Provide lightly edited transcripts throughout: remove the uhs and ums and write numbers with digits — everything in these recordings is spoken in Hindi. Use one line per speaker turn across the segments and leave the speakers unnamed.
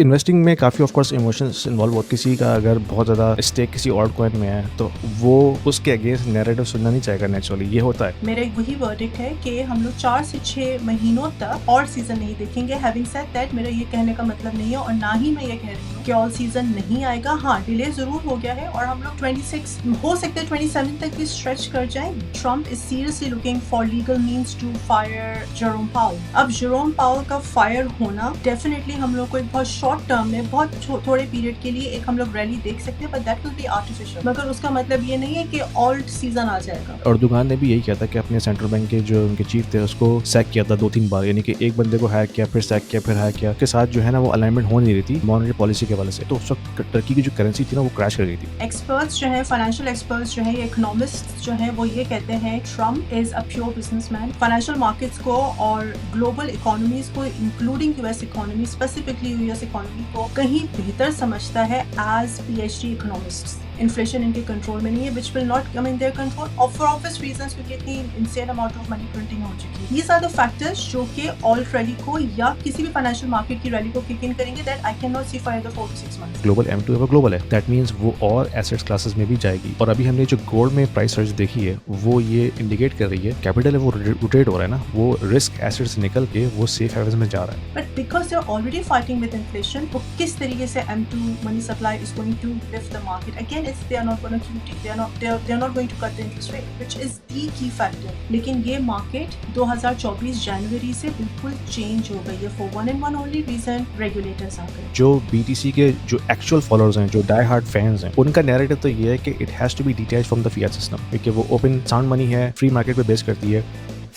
इन्वेस्टिंग में काफ़ी ऑफ कोर्स इमोशंस इन्वॉल्व होते किसी का अगर बहुत ज़्यादा स्टेक किसी और कॉइन में है तो वो उसके अगेंस्ट नैरेटिव सुनना नहीं चाहेगा नेचुरली ये होता है।
मेरा वही वर्डिक्ट है कि हम लोग 4 से 6 महीनों तक और सीजन नहीं देखेंगे। हैविंग सेड दैट मेरा ये कहने का मतलब नहीं है और ना ही मैं ये कह रही हूँ कि ऑल सीजन नहीं आएगा। हाँ, डिले जरूर हो गया है और हम लोग 26 हो सकते हैं 27 तक भी स्ट्रेच कर जाएं। Trump is seriously looking for legal means to fire Jerome Powell. अब जेरोम पाउल का फायर होना डेफिनेटली हम लोग को एक बहुत शॉर्ट टर्म में बहुत थोड़े पीरियड के लिए एक हम लोग रैली देख सकते हैं, but that will be artificial. मगर उसका मतलब ये नहीं है कि ऑल्ट सीजन आ जाएगा।
अर्दोगान ने भी यही किया था कि अपने सेंट्रल बैंक के जो उनके चीफ थे उसको सैक किया था 2-3 बार, यानी कि एक बंदे को हैक किया फिर सैक किया फिर हैक किया, के साथ जो है ना वो अलाइनमेंट हो नहीं रही थी मॉनेटरी पॉलिसी के हवाले से, तो उस वक्त टर्की की जो करेंसी थी ना वो क्रैश कर गई थी।
एक्सपर्ट्स जो है, फाइनेंशियल एक्सपर्ट्स जो है, इकोनॉमिस्ट जो है, वो ये कहते हैं Trump is a pure businessman. Financial markets को और ग्लोबल इकोनॉमीज को including US economy, specifically US economy को कहीं बेहतर समझता है एज पीएचडी इकोनॉमिस्ट। इन्फ्लेशन इनके कंट्रोल में नहीं है, which will not come in their control और फॉर ऑब्वियस रीजंस, क्योंकि इतनी insane amount of money printing हो चुकी है। दीज आर द फैक्टर्स जो कि ऑल्ट रैली को या किसी भी फाइनेंशियल मार्केट की रैली को किक इन करेंगे that I can not see for the 4 to 6 months.
Global M2 अब ग्लोबल है, दैट मीन्स वो और एसेट्स क्लासेस में भी जाएगी। और अभी हमने जो गोल्ड में प्राइस सर्च देखी है वो ये इंडिकेट कर रही है कैपिटल है वो रोटेट हो रहा है ना, वो रिस्क एसेट से निकल के वो सेफ हेवन्स में जा रहा है।
But because they're already fighting with inflation, वो किस तरीके से M2 money supply is going to lift the market? Again, it's they are not going to QT, they are not going to cut the interest rate, which is the key factor. लेकिन ये market 2024 जनवरी से बिल्कुल चेंज हो गई है for one and one only reason, regulators आ गए।
जो BTC के जो एक्चुअल फॉलोअर्स हैं, जो डाई हार्ड फैंस हैं, उनका नैरेटिव तो ये है कि it has to be detached from the fiat system, क्योंकि वो ओपन साउंड मनी है, फ्री मार्केट पे बेस करती है।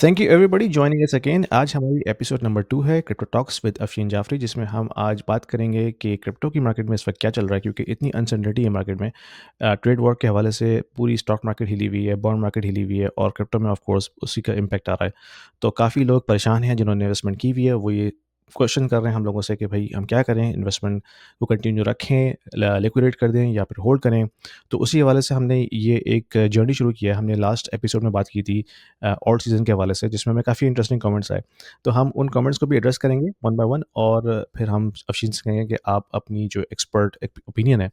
Thank you everybody joining us again. आज हमारी एपिसोड नंबर 2 है crypto talks with Afsheen Jafri, जिसमें हम आज बात करेंगे कि क्रिप्टो की मार्केट में इस वक्त क्या चल रहा है, क्योंकि इतनी अनसर्टेनिटी है मार्केट में। ट्रेड वॉर के हवाले से पूरी स्टॉक मार्केट हिली हुई है, बॉन्ड मार्केट हिली हुई है और क्रिप्टो में ऑफ कोर्स उसी का इम्पैक्ट आ रहा है। तो काफ़ी लोग परेशान हैं जिन्होंने इन्वेस्टमेंट की हुई है, वो ये क्वेश्चन कर रहे हैं हम लोगों से कि भाई हम क्या करें, इन्वेस्टमेंट को कंटिन्यू रखें, लिक्विडेट कर दें या फिर होल्ड करें। तो उसी हवाले से हमने ये एक जर्नी शुरू किया है। हमने लास्ट एपिसोड में बात की थी ऑल्ट सीज़न के हवाले से, जिसमें हमें काफ़ी इंटरेस्टिंग कमेंट्स आए। तो हम उन कमेंट्स को भी एड्रेस करेंगे वन बाय वन और फिर हम अफशीन से कहेंगे कि आप अपनी जो एक्सपर्ट ओपिनियन है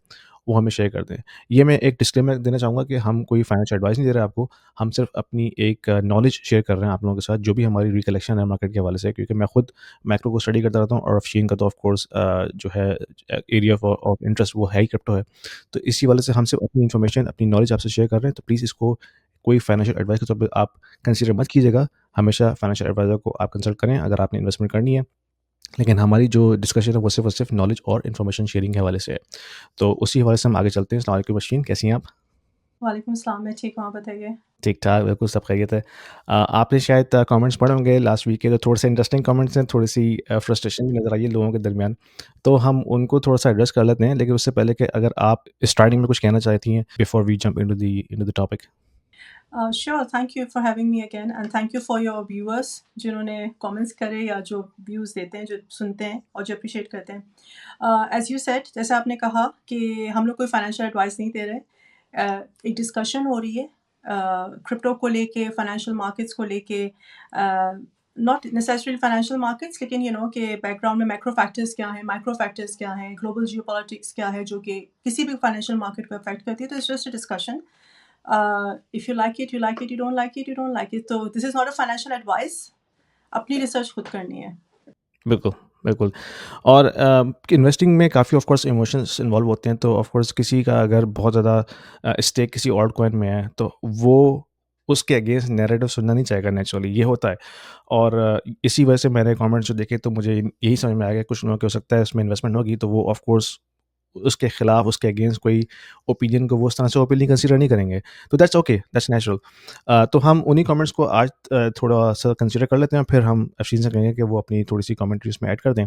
वो हमें शेयर कर दें। ये मैं एक डिस्क्लेमर देना चाहूँगा कि हम कोई फाइनेंशियल एडवाइस नहीं दे रहे आपको, हम सिर्फ अपनी एक नॉलेज शेयर कर रहे हैं आप लोगों के साथ, जो भी हमारी रिकलेक्शन है मार्केट के हवाले से, क्योंकि मैं खुद मैक्रो को स्टडी करता रहता हूँ और अफशीन का तो ऑफ कोर्स जो है एरिया ऑफ इंटरेस्ट वो है ही क्रिप्टो है। तो इसी वाले से हम सिर्फ अपनी इन्फॉर्मेशन, अपनी नॉलेज आपसे शेयर कर रहे हैं, तो प्लीज़ इसको कोई फाइनेंशियल एडवाइस के तौर पे आप कंसीडर मत कीजिएगा। हमेशा फाइनेंशियल एडवाइज़र को आप कंसल्ट करें अगर आपने इन्वेस्टमेंट करनी है। लेकिन हमारी जो डिस्कशन है वो सिर्फ़ और सिर्फ़ नॉलेज और इन्फॉर्मेशन शेयरिंग के हवाले से है। तो उसी हवाले से हम आगे चलते हैं। अस्सलाम वालेकुम अफशीन, कैसी हैं आप?
वालेकुम अस्सलाम, मैं ठीक हूँ, आप बताइए।
ठीक-ठाक, बिल्कुल सब खैरियत है। आपने शायद कमेंट्स पढ़े होंगे लास्ट वीक के, तो थोड़े से इंटरेस्टिंग कमेंट्स हैं, थोड़ी-सी फ्रस्ट्रेशन भी नज़र आई है लोगों के दरमियान। तो हम उनको थोड़ा-सा एड्रेस कर लेते हैं, लेकिन उससे पहले कि अगर आप स्टार्टिंग में कुछ कहना चाहती हैं before we jump into the topic.
Sure, thank you for having me again and thank you for your viewers जिन्होंने कमेंट्स करे या जो व्यूज़ देते हैं, जो सुनते हैं और जो अप्रिशिएट करते हैं। एज यू सेड, जैसे आपने कहा कि हम लोग कोई फाइनेंशियल एडवाइस नहीं दे रहे। एक डिस्कशन हो रही है क्रिप्टो को लेके, फाइनेंशियल मार्केट्स को लेके, नॉट नेसेसरली फाइनेंशियल मार्केट्स, लेकिन यू नो कि बैकग्राउंड में मैक्रो फैक्टर्स क्या हैं, माइक्रो फैक्टर्स क्या हैं, ग्लोबल जियोपॉलिटिक्स क्या है जो कि किसी भी फाइनेंशियल मार्केट को अफेक्ट करती है। तो it's just a discussion. If you like it, you like it. You don't like it, you don't like it. So this is not a financial advice. अपनी रिसर्च खुद करनी है।
बिल्कुल, बिल्कुल। और इन्वेस्टिंग में काफ़ी ऑफ कोर्स इमोशंस इन्वॉल्व होते हैं, तो ऑफ कोर्स किसी का अगर बहुत ज़्यादा स्टेक किसी और कॉइन में है, तो वो उसके अगेंस्ट नैरेटिव सुनना नहीं चाहेगा नेचुरली, ये होता है। और इसी वजह से मैंने कमेंट्स जो देखे तो मुझे यही समझ में आ गया कुछ लोगों को हो सकता है इसमें इन्वेस्टमेंट होगी, तो वो ऑफ कोर्स उसके खिलाफ, उसके अगेंस्ट कोई ओपिनियन को वो उस तरह से ओपनली कंसीडर नहीं करेंगे। तो दैट्स ओके, दैट्स नेचुरल। तो हम उन्हीं कमेंट्स को आज थोड़ा-सा कंसीडर कर लेते हैं, फिर हम अफशीन से कहेंगे कि वो अपनी थोड़ी-सी कमेंट्री इसमें ऐड कर दें।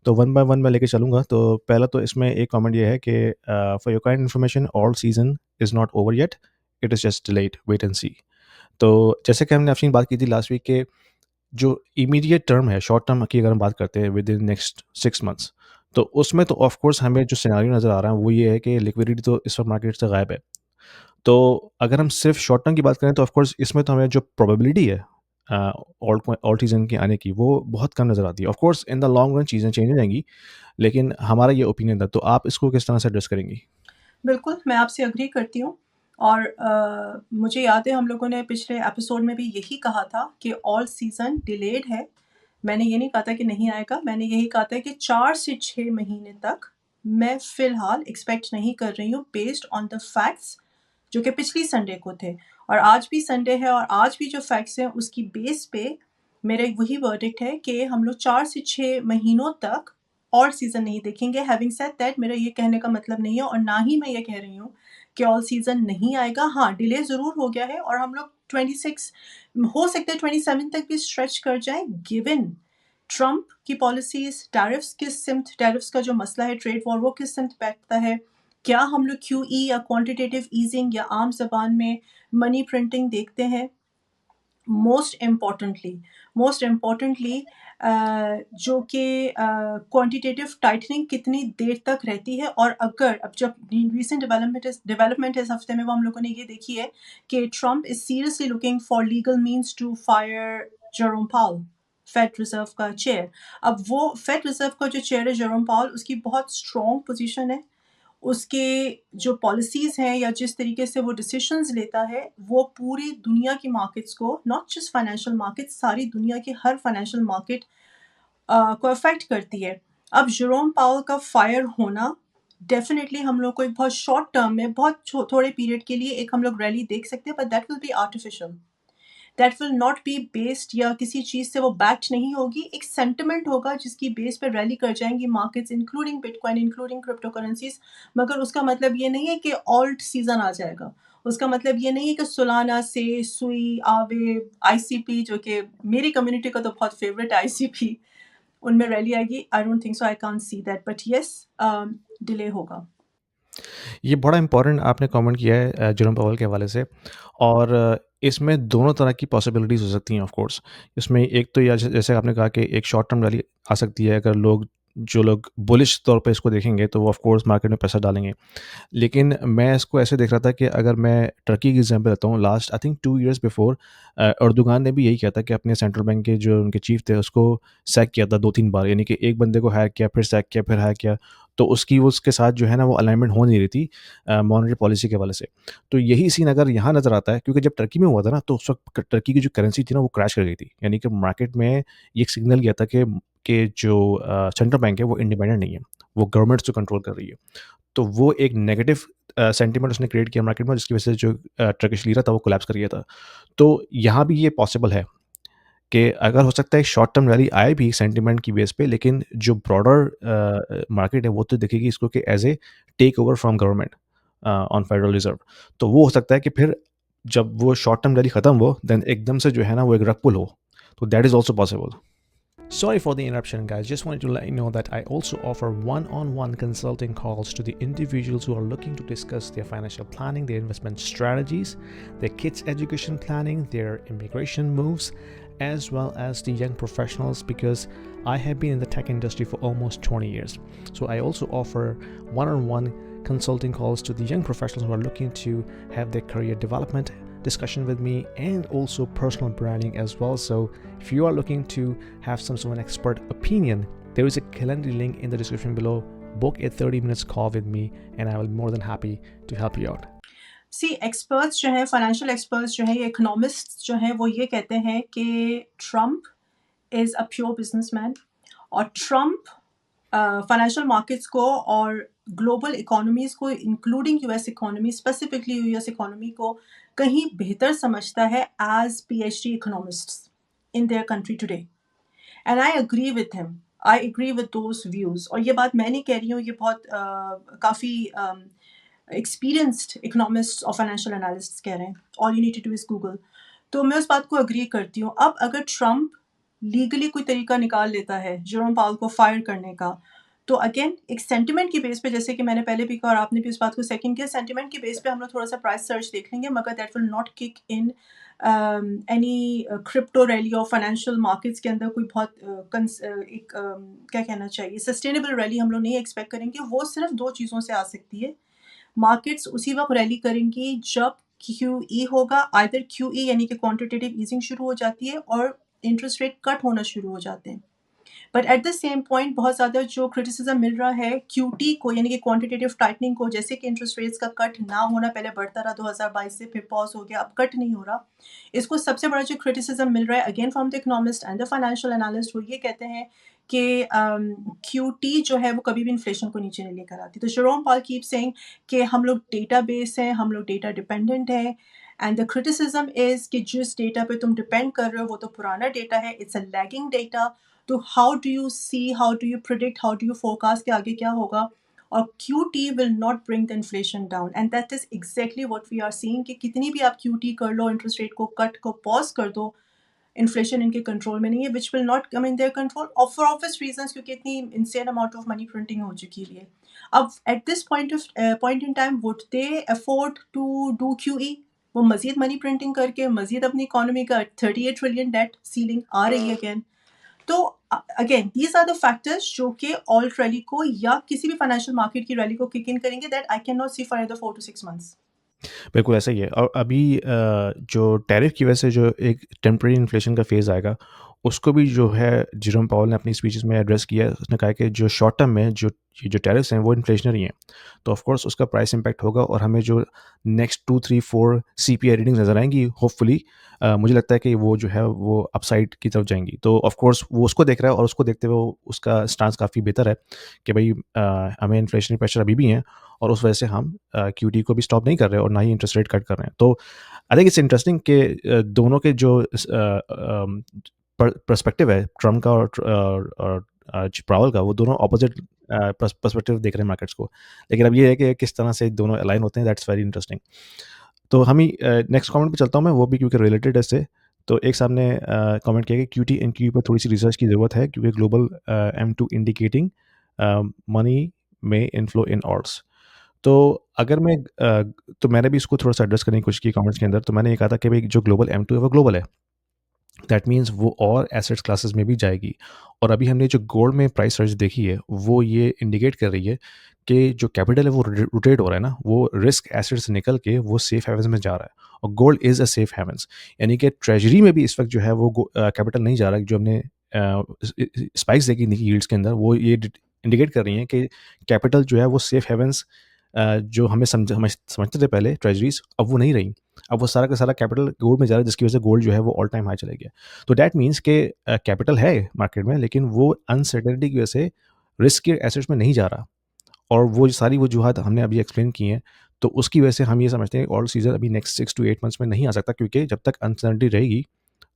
तो वन बाय वन मैं लेके चलूँगा। तो पहला तो इसमें एक कमेंट ये है कि for your kind information all season is not over yet, it is just delayed, wait and see. तो जैसे कि हमने अफशीन बात की थी लास्ट वीक के जो इमीडिएट टर्म है, शॉर्ट टर्म की अगर हम बात करते हैं विद इन नेक्स्ट 6 मंथ्स, तो उसमें तो ऑफ कोर्स हमें जो सिनेरियो नज़र आ रहा है वो ये है कि लिक्विडिटी तो इस वक्त मार्केट से गायब है। तो अगर हम सिर्फ शॉर्ट टर्म की बात करें तो ऑफ कोर्स इसमें तो हमें जो प्रोबेबिलिटी है ऑल्ट सीज़न के आने की वो बहुत कम नज़र आती है। Of course in the long run चीज़ें चेंज हो जाएँगी, लेकिन हमारा ये ओपिनियन था, तो आप इसको किस तरह से एड्रेस करेंगी?
बिल्कुल, मैं आपसे एग्री करती हूँ और मुझे याद है हम लोगों ने पिछले एपिसोड में भी यही कहा था कि ऑल सीज़न डिलेड है। मैंने ये नहीं कहा था कि नहीं आएगा, मैंने यही कहा था कि 4 से 6 महीने तक मैं फ़िलहाल एक्सपेक्ट नहीं कर रही हूँ बेस्ड ऑन द फैक्ट्स जो कि पिछली संडे को थे और आज भी संडे है और आज भी जो फैक्ट्स हैं उसकी बेस पे मेरा वही वर्डिक्ट है कि हम लोग 4 से 6 महीनों तक ऑल सीज़न नहीं देखेंगे। हैविंग सेड दैट मेरा ये कहने का मतलब नहीं है और ना ही मैं ये कह रही हूँ कि ऑल सीज़न नहीं आएगा। हाँ, डिले ज़रूर हो गया है और हम लोग 26 हो सकता है 27 तक भी स्ट्रेच कर जाएँ गिवन ट्रंप की पॉलिसीज़, टैरिफ्स का जो मसला है ट्रेड वॉर वो किस सिमत बैठता है? क्या हम लोग क्यूई या क्वांटिटेटिव ईजिंग या आम ज़बान में मनी प्रिंटिंग देखते हैं? मोस्ट इम्पॉर्टेंटली जो कि क्वांटिटेटिव टाइटनिंग कितनी देर तक रहती है और अगर अब जब रीसेंट डेवलपमेंट इस हफ्ते में वो हम लोगों ने ये देखी है कि Trump is seriously looking for legal means to fire Jerome Powell, Fed Reserve का चेयर। अब वो फेड रिजर्व का जो चेयर है जेरोम पाउल उसकी बहुत स्ट्रॉन्ग पोजीशन है, उसके जो पॉलिसीज़ हैं या जिस तरीके से वो डिसीजंस लेता है, वो पूरी दुनिया की मार्केट्स को नॉट जस्ट फाइनेंशियल मार्केट्स सारी दुनिया की हर फाइनेंशियल मार्केट को अफेक्ट करती है। अब जेरोम पावल का फायर होना डेफिनेटली हम लोग को एक बहुत शॉर्ट टर्म में बहुत थोड़े पीरियड के लिए एक हम लोग रैली देख सकते हैं but that will be artificial, that will not be based या किसी चीज़ से वो बैक्ड नहीं होगी, एक सेंटिमेंट होगा जिसकी बेस पे रैली कर जाएंगी markets including bitcoin including crypto currencies. मगर उसका मतलब ये नहीं है कि ऑल्ट सीजन आ जाएगा, उसका मतलब ये नहीं है कि सोलाना से सुई आवे आईसीपी जो कि मेरी कम्युनिटी का तो बहुत फेवरेट है आईसीपी उनमें रैली आएगी। आई don't think so, I can't see that but yes delay होगा।
ये बड़ा इम्पोर्टेंट आपने कमेंट किया है जेरोम पावेल के हवाले से और इसमें दोनों तरह की पॉसिबिलिटीज़ हो सकती हैं ऑफ कोर्स। इसमें एक तो या जैसे आपने कहा कि एक शॉर्ट टर्म रैली आ सकती है, अगर जो लोग बुलिश तौर पे इसको देखेंगे तो वो ऑफ कोर्स मार्केट में पैसा डालेंगे। लेकिन मैं इसको ऐसे देख रहा था कि अगर मैं टर्की की एग्जांपल लेता हूँ, last I think 2 years before Erdogan ने भी यही किया था कि अपने सेंट्रल बैंक के जो उनके चीफ थे उसको सैक किया था 2-3 बार, यानी कि एक बंदे को हैक किया, फिर सैक किया, फिर हैक किया। तो उसकी वो उसके साथ जो है ना वो अलाइनमेंट हो नहीं रही थी मॉनेटरी पॉलिसी के हवाले से। तो यही सीन अगर यहाँ नज़र आता है, क्योंकि जब टर्की में हुआ था ना तो उस वक़्त टर्की की जो करेंसी थी ना वो क्रैश कर गई थी। यानी कि मार्केट में ये एक सिग्नल गया था कि जो सेंट्रल बैंक है वो इंडिपेंडेंट नहीं है, वो गवर्नमेंट्स को कंट्रोल कर रही है। तो वो एक नेगेटिव सेंटिमेंट उसने क्रिएट किया मार्केट में, जिसकी वजह से जो टर्किश लीरा था वो कोलैप्स कर गया था। तो यहाँ भी ये पॉसिबल है कि अगर हो सकता है शॉर्ट टर्म रैली आए भी सेंटिमेंट की बेस पे, लेकिन जो ब्रॉडर मार्केट है वो तो देखेगी इसको कि as a take over from government on Federal Reserve. तो वो हो सकता है कि फिर जब वो शॉर्ट टर्म रैली खत्म हो देन एकदम से जो है ना वो एक रग पुल हो। तो that is also possible. Sorry for the interruption, guys. Just wanted to let you know that I also offer one on one consulting calls to the individuals who are looking to discuss their financial planning, their investment strategies, their kids' education planning, their immigration moves, as well as the young professionals, because I have been in the tech industry for almost 20 years. So I also offer one on one consulting calls to the young professionals who are looking to have their career development discussion with me, and also personal branding as well. So if you are looking to have some sort of an expert opinion, there is a calendar link in the description below. Book a 30 minutes call with me and I will be more than happy to help you out.
See experts जो हैं फाइनेंशियल एक्सपर्ट्स जो हैं इकोनॉमिस्ट जो हैं वो ये कहते हैं कि Trump is a pure businessman और ट्रंप फाइनेंशियल मार्केट्स को और ग्लोबल इकोनॉमीज़ को including US economy specifically US economy को कहीं बेहतर समझता है as PhD economists in their country today and I agree with him, I agree with those views. और ये बात मैं नहीं कह रही हूँ, ये बहुत काफ़ी एक्सपीरियंस्ड इकोनॉमिस्ट और फाइनेंशियल एनालिस्ट्स कह रहे हैं, all you need to do is Google. तो मैं उस बात को अग्री करती हूँ। अब अगर ट्रंप लीगली कोई तरीका निकाल लेता है जेरोम पावल को फायर करने का, तो अगेन एक सेंटिमेंट की बेस पे, जैसे कि मैंने पहले भी कहा और आपने भी उस बात को सेकंड किया, सेंटिमेंट की बेस पे हम लोग थोड़ा सा प्राइस सर्च देख लेंगे, मगर that will not kick in any crypto rally और फाइनेंशियल मार्केट्स के अंदर कोई बहुत क्या कहना चाहिए सस्टेनेबल रैली हम लोग नहीं एक्सपेक्ट करेंगे। वो सिर्फ दो चीज़ों से आ सकती है। मार्केट्स उसी वक्त रैली करेंगी जब QE होगा, आइदर QE यानी कि क्वांटिटेटिव ईजिंग शुरू हो जाती है और इंटरेस्ट रेट कट होना शुरू हो जाते हैं। But at the same point बहुत ज़्यादा जो क्रिटिसिज्म मिल रहा है QT को यानी कि क्वांटिटेटिव टाइटनिंग को, जैसे कि इंटरेस्ट रेट्स का कट ना होना, पहले बढ़ता रहा 2022 से, फिर पॉज हो गया, अब कट नहीं हो रहा। इसको सबसे बड़ा जो क्रिटिसिज्म मिल रहा है again from the economist and the financial analyst, वो ये कहते हैं कि QT जो है वो कभी भी इन्फ्लेशन को नीचे नहीं लेकर आती। तो जेरोम पॉल कीप सेइंग कि हम लोग डेटा बेस हैं, हम लोग डेटा डिपेंडेंट हैं, एंड द क्रिटिसिज्म इज़ कि जिस डेटा पे तुम डिपेंड कर रहे हो वो तो पुराना डेटा है, इट्स अ लैगिंग डेटा। तो how do you see, how do you predict, how do you forecast कि आगे क्या होगा? और QT will not bring the inflation down, and that is exactly what we are seeing कि कितनी भी आप QT कर लो, इंटरेस्ट रेट को कट को पॉज कर दो, इन्फ्लेशन इनके कंट्रोल में नहीं है, which will not come in their control और फॉर ऑब्वियस रीजंस, क्योंकि इतनी insane amount of money printing हो चुकी है। अब at this point in time would they afford to do QE? वो मजीद मनी प्रिंटिंग करके मजीद अपनी इकोनॉमी का 38 ट्रिलियन डेट सीलिंग आ रही है अगेन। तो again these are the factors जो कि ऑल्ट रैली को या किसी भी फाइनेंशियल मार्केट की रैली को किक इन करेंगे, that I can not see for other 4 to 6 months।
बिल्कुल ऐसा ही है और अभी जो टैरिफ की वजह से जो एक टेम्परेरी इन्फ्लेशन का फेज़ आएगा, उसको भी जो है जेरोम पावेल ने अपनी स्पीचेस में एड्रेस किया है। उसने कहा कि जो शॉर्ट टर्म में जो टैरिफ्स हैं वो इन्फ्लेशनरी हैं, तो ऑफ कोर्स उसका प्राइस इम्पैक्ट होगा और हमें जो नेक्स्ट 2 3 4 CPI रीडिंग्स नज़र आएंगी होपफुली, मुझे लगता है कि वो जो है वो अपसाइड की तरफ जाएंगी। तो ऑफ कोर्स वो उसको देख रहा है और उसको देखते हुए उसका स्टांस काफ़ी बेहतर है कि भाई हमें इन्फ्लेशनरी प्रेशर अभी भी हैं और उस वजह से हम QT को भी स्टॉप नहीं कर रहे और ना ही इंटरेस्ट रेट कट कर रहे हैं। तो आई थिंक इट्स इंटरेस्टिंग कि दोनों के जो पर्सपेक्टिव है, ट्रम्प का और पावेल का, वो दोनों ऑपोजिट पर्सपेक्टिव देख रहे हैं मार्केट्स को। लेकिन अब ये है कि किस तरह से दोनों अलाइन होते हैं, दैट्स वेरी इंटरेस्टिंग। तो हम ही नेक्स्ट कमेंट पे चलता हूँ मैं, वो भी क्योंकि रिलेटेड है इससे। तो एक साहब ने कमेंट किया कि QT एंड QE पर थोड़ी सी रिसर्च की ज़रूरत है क्योंकि ग्लोबल M2 इंडिकेटिंग मनी में इनफ्लो इन ऑर्ड्स। तो अगर मैं तो मैंने भी इसको थोड़ा-सा एड्रेस करने की कोशिश की कमेंट्स के अंदर, तो मैंने ये कहा था कि भई जो ग्लोबल M2 है वो ग्लोबल है। दैट मीन्स वो और एसेट्स क्लासेस में भी जाएगी और अभी हमने जो गोल्ड में प्राइस सर्ज देखी है, वो ये इंडिकेट कर रही है कि जो कैपिटल है वो रोटेट हो रहा है ना, वो रिस्क एसेट से निकल के वो सेफ हेवन्स में जा रहा है और gold is a safe havens. यानी कि ट्रेजरी में भी इस वक़्त जो है वो कैपिटल नहीं जा रहा है। जो हमने स्पाइक्स देखी इनकी यील्ड्स के अंदर, वो ये इंडिकेट कर रही हैं कि कैपिटल जो है वो सेफ हेवन्स जो हमें समझते थे पहले ट्रेजरीज़, अब वो नहीं रही। अब वो सारा का सारा कैपिटल गोल्ड में जा रहा है, जिसकी वजह से गोल्ड जो है वो ऑल टाइम हाई चला गया। तो दैट मीन्स कि कैपिटल है मार्केट में, लेकिन वो अनसर्टेनिटी की वजह से रिस्क के एसेट्स में नहीं जा रहा और वो सारी वजूहत हमने अभी एक्सप्लेन की हैं। तो उसकी वजह से हम ये समझते हैं कि ऑल्ट सीज़न अभी नेक्स्ट 6 to 8 मंथ्स में नहीं आ सकता, क्योंकि जब तक अनसर्टेनिटी रहेगी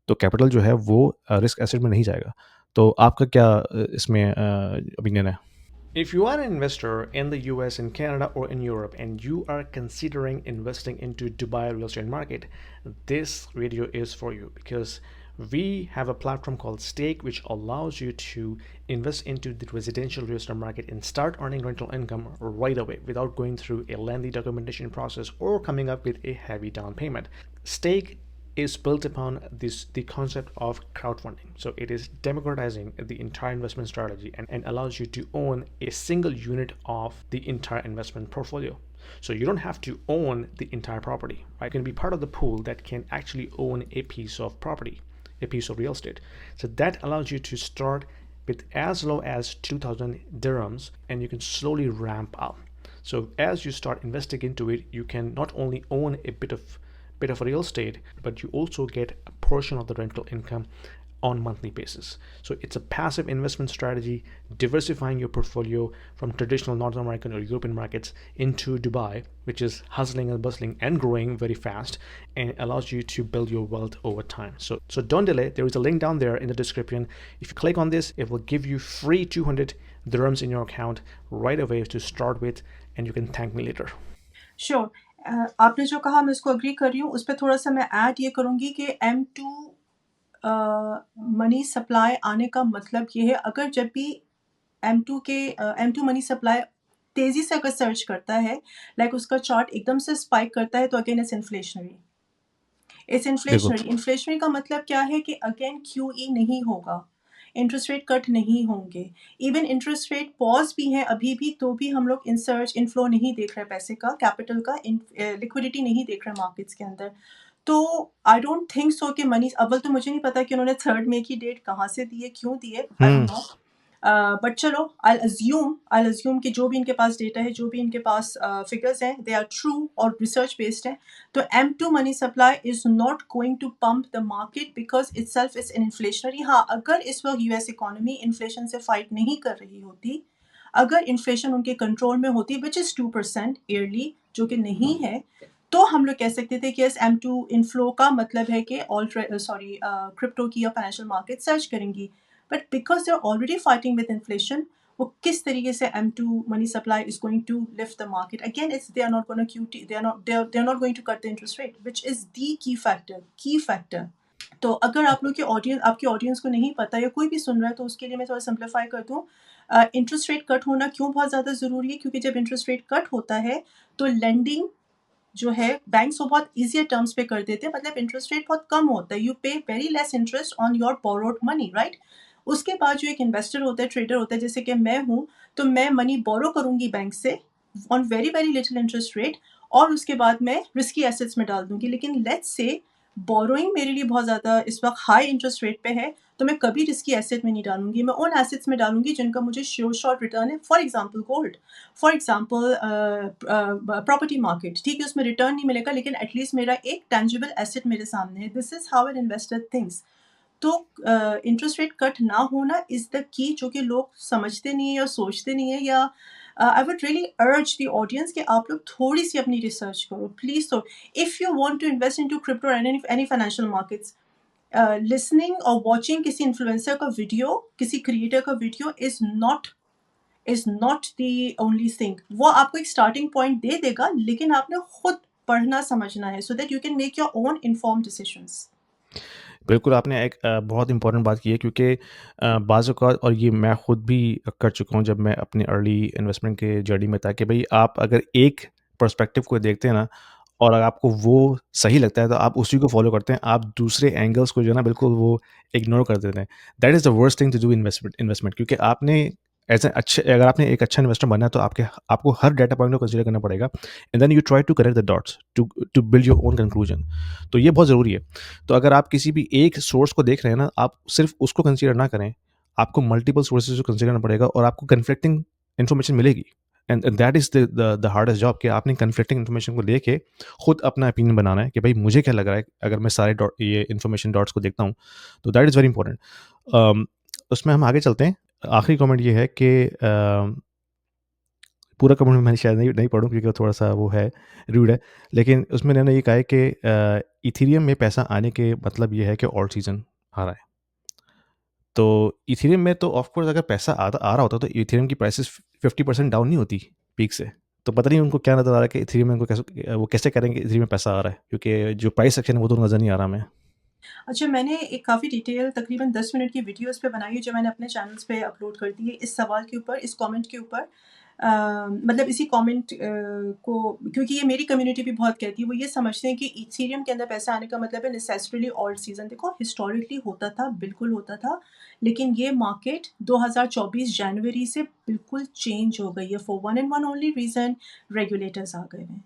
तो कैपिटल जो है वो रिस्क एसेट में नहीं जाएगा। तो आपका क्या इसमें ओपिनियन है? If you are an investor in the US, in Canada, or in Europe, and you are considering investing into Dubai real estate market, this video is for you because we have a platform called Stake, which allows you to invest into the residential real estate market and start earning rental income right away without going through a lengthy documentation process or coming up with a heavy down payment. Stake is built upon the concept of crowdfunding. So it is democratizing the entire investment strategy and allows you to own a single unit of the entire investment portfolio. So you don't have to own the entire property, right? You can be part of the pool that can actually own a piece of property, a piece of real estate. So that allows you to start with as low as 2,000 dirhams and you can slowly ramp up. So as you start investing into it, you can not only own a bit of real estate, but you also get a portion of the rental income on monthly basis. So it's a passive investment strategy, diversifying your portfolio from traditional North American or European markets into Dubai, which is hustling and bustling and growing very fast and allows you to build your wealth over time. So don't delay. There is a link down there in the description. If you click on this, it will give you free 200 dirhams in your account right away to start with, and you can thank me later.
Sure. आपने जो कहा मैं उसको एग्री कर रही हूँ। उस पर थोड़ा सा मैं ऐड ये करूँगी कि M2 मनी सप्लाई आने का मतलब ये है, अगर जब भी M2 मनी सप्लाई तेज़ी से अगर सर्च करता है, लाइक उसका चार्ट एकदम से स्पाइक करता है, तो अगेन इट्स इन्फ्लेशनरी। इट्स
बिल्कुल।
इन्फ्लेशनरी। इन्फ्लेशनरी का मतलब क्या है कि अगेन QE नहीं होगा। इंटरेस्ट रेट कट नहीं होंगे, इवन इंटरेस्ट रेट पॉज भी है अभी भी, तो भी हम लोग इंसर्ज इनफ्लो नहीं देख रहे पैसे का, कैपिटल का, लिक्विडिटी नहीं देख रहे मार्केट्स के अंदर। तो आई डोंट थिंक सो कि मनी, अव्वल तो मुझे नहीं पता कि उन्होंने 3 मई की डेट कहाँ से दी है, क्यों दी है, आई डोंट नो। बट चलो, आई अज्यूम कि जो भी इनके पास डेटा है, जो भी इनके पास फिगर्स हैं, दे आर ट्रू और रिसर्च बेस्ड हैं। तो M2 money supply is not going to pump the market because itself is an inflationary. हाँ, अगर इस वक्त यूएस इकोनॉमी इन्फ्लेशन से फाइट नहीं कर रही होती, अगर इन्फ्लेशन उनके कंट्रोल में होती विच इज़ 2% ईयरली, जो कि नहीं है, तो हम लोग कह सकते थे कि M2 इनफ्लो का मतलब है कि क्रिप्टो की या फाइनेंशियल मार्केट सर्च करेंगी। But because they are already fighting with inflation, वो किस तरीके से M2 money supply is going to lift the market again, it's they are not going to they are not going to cut the interest rate which is the key factor. तो अगर आप लोग की ऑडियंस, आपकी ऑडियंस को नहीं पता या कोई भी सुन रहा है, तो उसके लिए मैं थोड़ा सिंप्लीफाई कर दूँ। इंटरेस्ट रेट कट होना क्यों बहुत ज़्यादा ज़रूरी है, क्योंकि जब इंटरेस्ट रेट कट होता है तो लेंडिंग जो है बैंक्स वो बहुत ईजियर टर्म्स पे कर देते हैं, मतलब इंटरेस्ट रेट बहुत कम होता है, यू पे very less interest on your borrowed money, right. उसके बाद जो एक इन्वेस्टर होता है, ट्रेडर होता है, जैसे कि मैं हूँ, तो मैं मनी बोरो करूँगी बैंक से on very very little interest rate, और उसके बाद मैं रिस्की एसेट्स में डाल दूंगी। लेकिन लेट्स से बोरोइंग मेरे लिए बहुत ज़्यादा इस वक्त हाई इंटरेस्ट रेट पे है, तो मैं कभी रिस्की एसेट में नहीं डालूंगी, मैं उन एसेट्स में डालूंगी जिनका मुझे श्योर शॉर्ट रिटर्न है। For example gold, for example property market, ठीक है, उसमें रिटर्न नहीं मिलेगा, लेकिन एटलीस्ट मेरा एक टेंजिबल एसेट मेरे सामने है। This is how an investor thinks. तो इंटरेस्ट रेट कट ना होना इज द की, जो कि लोग समझते नहीं है या सोचते नहीं है। या आई वुड रियली अर्ज द ऑडियंस कि आप लोग थोड़ी सी अपनी रिसर्च करो प्लीज। तो if you want to invest into crypto and any financial markets, listening और वॉचिंग किसी इन्फ्लुएंसर का वीडियो, किसी क्रिएटर का video is not the only thing. वो आपको एक स्टार्टिंग पॉइंट दे देगा, लेकिन आपने खुद पढ़ना समझना है so that you can make your own informed decisions.
बिल्कुल, आपने एक बहुत इम्पोर्टेंट बात की है, क्योंकि बाज़ औक़ात, और ये मैं खुद भी कर चुका हूँ जब मैं अपनी अर्ली इन्वेस्टमेंट के जर्नी में था, कि भई आप अगर एक पर्सपेक्टिव को देखते हैं ना, और अगर आपको वो सही लगता है तो आप उसी को फ़ॉलो करते हैं, आप दूसरे एंगल्स को जो है ना बिल्कुल वो इग्नोर कर देते हैं। That is the worst thing to do investment, क्योंकि आपने एज़ अगर आपने एक अच्छा इन्वेस्टर बनना है तो आपको हर डेटा पॉइंट को कंसीडर करना पड़ेगा, and then you try to connect the dots to build your own conclusion. तो ये बहुत ज़रूरी है। तो अगर आप किसी भी एक सोर्स को देख रहे हैं ना, आप सिर्फ उसको कंसीडर ना करें, आपको मल्टीपल सोर्सेज को कंसीडर करना पड़ेगा, और आपको कन्फ्लिक्टिंग इन्फॉर्मेशन मिलेगी। And that is the hardest job, कि आपने कन्फ्लिक्टिंग इन्फॉर्मेशन को लेके खुद अपना ओपिनियन बनाना है कि भाई मुझे क्या लग रहा है, अगर मैं सारे ये इन्फॉर्मेशन डॉट्स को देखता हूँ, तो दैट इज़ वेरी इंपॉर्टेंट। उसमें हम आगे चलते हैं। आखिरी कमेंट ये है कि पूरा कमेंट मैंने शायद नहीं नहीं पढ़ूँ, क्योंकि वो थोड़ा-सा वो है, रूड है। लेकिन उसमें इन्होंने ये कहा है कि इथीरियम में पैसा आने के मतलब ये है कि ऑल्ट सीज़न आ रहा है। तो इथीरियम में तो ऑफ कोर्स अगर पैसा आ रहा होता तो इथीरियम की प्राइसेस 50% डाउन नहीं होती पीक से। तो पता नहीं उनको क्या नज़र आ रहा है कि इथीरियम में उनको कैसे करेंगे, इथीरियम में पैसा आ रहा है, क्योंकि जो प्राइस सेक्शन है वो तो नज़र नहीं आ रहा हमें।
अच्छा, मैंने एक काफ़ी डिटेल तकरीबन 10 मिनट की वीडियो इस पे बनाई है, जो मैंने अपने चैनल्स पे अपलोड कर दी है, इस सवाल के ऊपर, इस कमेंट के ऊपर। मतलब इसी कमेंट को, क्योंकि ये मेरी कम्युनिटी भी बहुत कहती है, वो ये समझते हैं कि इथेरियम के अंदर पैसा आने का मतलब है नेसेसरीली ऑल्ट सीजन। देखो, हिस्टोरिकली होता था, बिल्कुल होता था, लेकिन ये मार्केट 2024 जनवरी से बिल्कुल चेंज हो गई है, for one and one only reason, regulators आ गए हैं,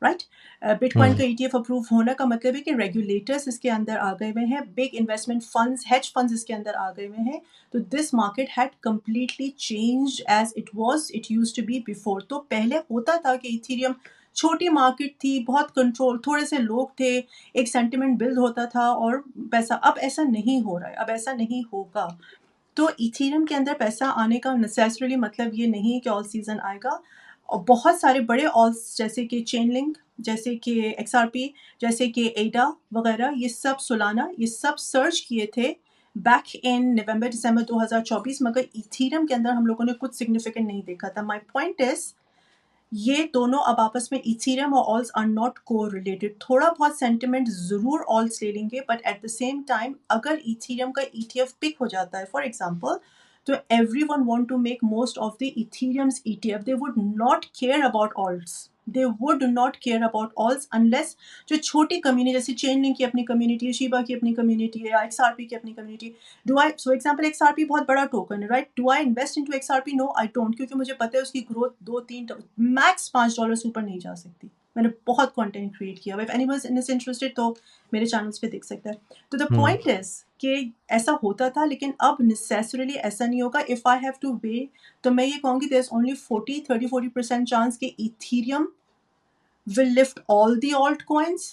राइट। बिटकॉइन
हुँ।
का ETF अप्रूव होने का मतलब है कि रेगुलेटर्स इसके अंदर आ गए हुए हैं, big investment funds, hedge funds इसके अंदर आ गए हुए हैं। तो this market had completely change as it used to be before. तो पहले होता था कि इथेरियम छोटी मार्केट थी, बहुत कंट्रोल, थोड़े से लोग थे, एक सेंटिमेंट बिल्ड होता था और पैसा। अब ऐसा नहीं हो रहा है, अब ऐसा नहीं होगा। तो इथेरियम के अंदर पैसा आने का नेसेसरली मतलब ये नहीं है कि ऑल सीजन आएगा। और बहुत सारे बड़े ऑल्स जैसे कि चेन लिंक, जैसे कि XRP, जैसे कि एडा वगैरह, ये सब सोलाना, ये सब सर्च किए थे बैक इन नवंबर दिसंबर 2024, मगर इथेरियम के अंदर हम लोगों ने कुछ सिग्निफिकेंट नहीं देखा था। माय पॉइंट इज, ये दोनों अब आपस में, इथेरियम और ऑल्स आर नॉट को रिलेटेड। थोड़ा बहुत सेंटिमेंट ज़रूर ऑल्स ले लेंगे, but at the same time अगर इथेरियम का ETF पिक हो जाता है फॉर एग्जांपल, तो everyone want to make most of the Ethereum's ETF. They would not care about alts. They would not care about alts unless जो छोटी कम्युनिटी जैसे चेनलिंक की अपनी कम्युनिटी है, शिबा की अपनी कम्युनिटी है, या XRP की अपनी community, do I so example XRP बहुत बड़ा टोकन है, right? Do I invest into XRP? No, I don't, क्योंकि मुझे पता है उसकी ग्रोथ 2-3 मैक्स $5 से ऊपर नहीं जा सकती. मैंने बहुत कंटेंट क्रिएट किया. इफ एनीवन इज इंटरेस्टेड तो मेरे चैनल्स पे देख सकता है. तो द पॉइंट इज कि ऐसा होता था, लेकिन अब नेसेसरली ऐसा नहीं होगा. If I have two way, तो मैं ये कहूँगी देयर इज ओनली 30-40% चांस कि Ethereum will lift all the altcoins.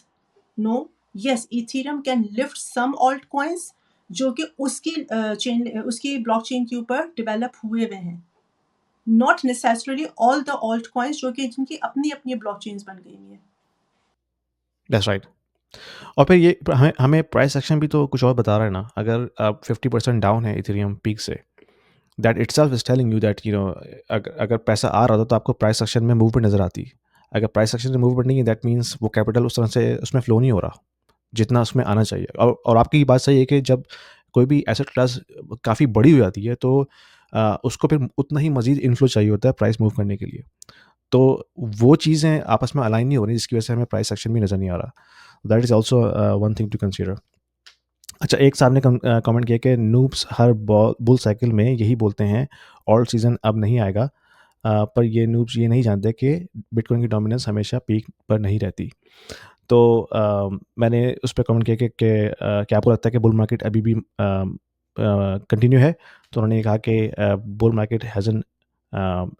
No. Yes, Ethereum can lift some altcoins जो कि उसकी चेन उसकी ब्लॉकचेन के ऊपर डेवलप हुए हुए हैं. Not necessarily all the altcoins जो कि जिनकी अपनी अपनी ब्लॉकचेन्स बन गई हैं.
That's right. और फिर ये हमें प्राइस एक्शन भी तो कुछ और बता रहा है ना. अगर आप 50% डाउन है इथेरियम पीक से, that itself is telling you that अगर पैसा आ रहा था तो आपको प्राइस एक्शन में मूवमेंट नज़र आती. अगर प्राइस सेक्शन में मूवमेंट नहीं है, दैट मीन्स वो कैपिटल उस तरह से उसमें फ्लो नहीं हो रहा जितना उसमें आना चाहिए. और आपकी बात सही है कि जब कोई भी एसेट क्लास काफ़ी बड़ी हो जाती है तो उसको फिर उतना ही मज़ीद इन्फ्लो चाहिए होता है प्राइस मूव करने के लिए. तो वो चीज़ें आपस में अलाइन नहीं हो रही, जिसकी वजह से हमें प्राइस सेक्शन भी नज़र नहीं आ रहा. That is also one thing to consider. अच्छा, एक साहब ने कमेंट किया कि नूब्स हर बुल साइकिल में यही बोलते हैं ऑल सीज़न अब नहीं आएगा. पर ये नूब्स ये नहीं जानते कि बिटकॉइन की डोमिनेंस हमेशा पीक पर नहीं रहती. तो मैंने उस पर कमेंट किया कि क्या आपको लगता है कि बुल मार्केट अभी भी कंटिन्यू है. तो उन्होंने कहा कि bull market hasn't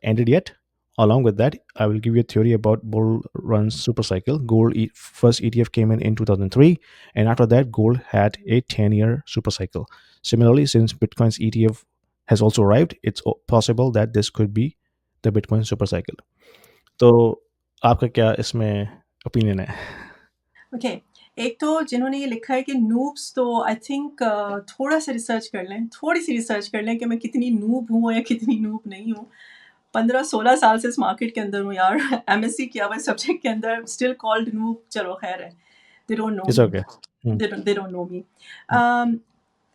ended yet. Along with that, I will give you a theory about bull run super cycle. First ETF came in 2003, and after that, gold had a 10-year super cycle. Similarly, since Bitcoin's ETF has also arrived, it's possible that this could be the Bitcoin super cycle. तो आपका क्या इसमें ओपिनियन है?
ओके, एक तो जिन्होंने ये लिखा है कि नूब्स, तो आई थिंक थोड़ा सा रिसर्च कर लें, थोड़ी सी रिसर्च कर लें कि मैं कितनी नूब हूँ या कितनी नूब नहीं हूँ. 15-16 साल से इस मार्केट के अंदर हूँ यार. MSc किया हुआ सब्जेक्ट के अंदर, स्टिल कॉल्ड नूब. चलो खैर है, they don't know
it's
me,
okay.
They don't know me.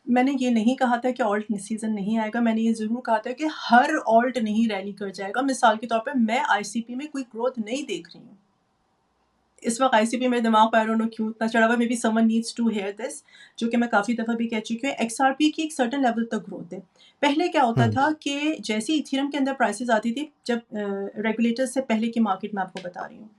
मैंने ये नहीं कहा था कि ऑल्ट सीजन नहीं आएगा. मैंने ये ज़रूर कहा था कि हर ऑल्ट नहीं रैली कर जाएगा. मिसाल के तौर पे मैं ICP में कोई ग्रोथ नहीं देख रही हूँ इस वक्त. ICP मेरे दिमाग पर आई डोंट नो क्यों इतना चढ़ा हुआ. Maybe someone needs to hear this, जो कि मैं काफ़ी दफ़ा भी कह चुकी हूँ. XRP की एक सर्टन लेवल तक ग्रोथ है. पहले क्या होता था कि जैसे इथेरियम के अंदर प्राइसेस आती थी, जब रेगुलेटर से पहले की मार्केट में आपको बता रही हूँ,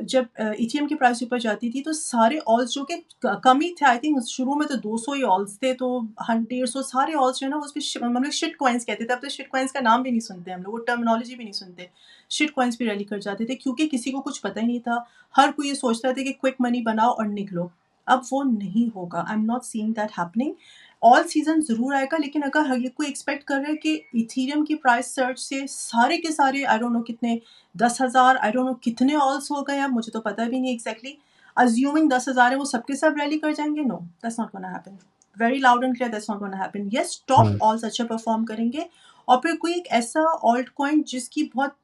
जब इथेरियम की प्राइस ऊपर जाती थी तो सारे ऑल्स जो कि कम ही थे, आई थिंक शुरू में तो 200 ही ऑल्स थे, तो 150 सारे ऑल्स जो है ना उस पर हम लोग शिट कॉइन्स कहते थे. अब तो शिट कॉइन्स का नाम भी नहीं सुनते हम लोग, वो टर्मिनोलॉजी भी नहीं सुनते. शिट कॉइन्स भी रैली कर जाते थे क्योंकि किसी को कुछ पता ही नहीं था. हर कोई ये सोचता था कि क्विक मनी बनाओ और निकलो. अब वो नहीं होगा. आई am not seeing that happening. All season ज़रूर आएगा, लेकिन अगर ये कोई एक्सपेक्ट कर रहा है कि इथेरियम की प्राइस सर्च से सारे के सारे आई डोंट नो कितने 10,000 आई डोंट नो कितने ऑल्स हो गए, अब मुझे तो पता भी नहीं एग्जैक्टली. अज्यूमिंग 10,000 है वो सबके सब रैली कर जाएंगे. No, that's not gonna happen. Very loud and clear, that's not gonna happen. Yes, top ऑल्स अच्छा परफॉर्म करेंगे, और फिर कोई एक ऐसा ऑल्ट कॉइन जिसकी बहुत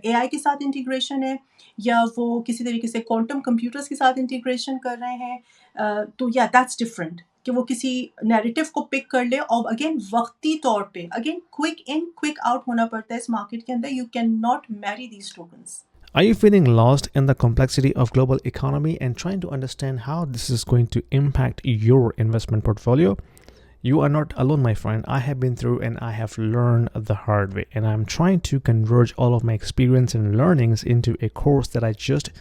AI के साथ इंटीग्रेशन है, या वो किसी तरीके से क्वांटम कंप्यूटर्स के साथ इंटीग्रेशन कर रहे हैं, तो या दैट्स डिफरेंट कि वो किसी नैरेटिव को पिक कर ले. और अगेन वक्ती तौर पे again quick in quick out होना पड़ता है इस मार्केट के अंदर. You can not marry these tokens.
Are you feeling lost in the complexity of global economy and trying to understand how this is going to impact your investment portfolio? You are not alone, my friend. I have been through and I have learned the hard way, and I'm trying to converge all of my experience and learnings into a course that I just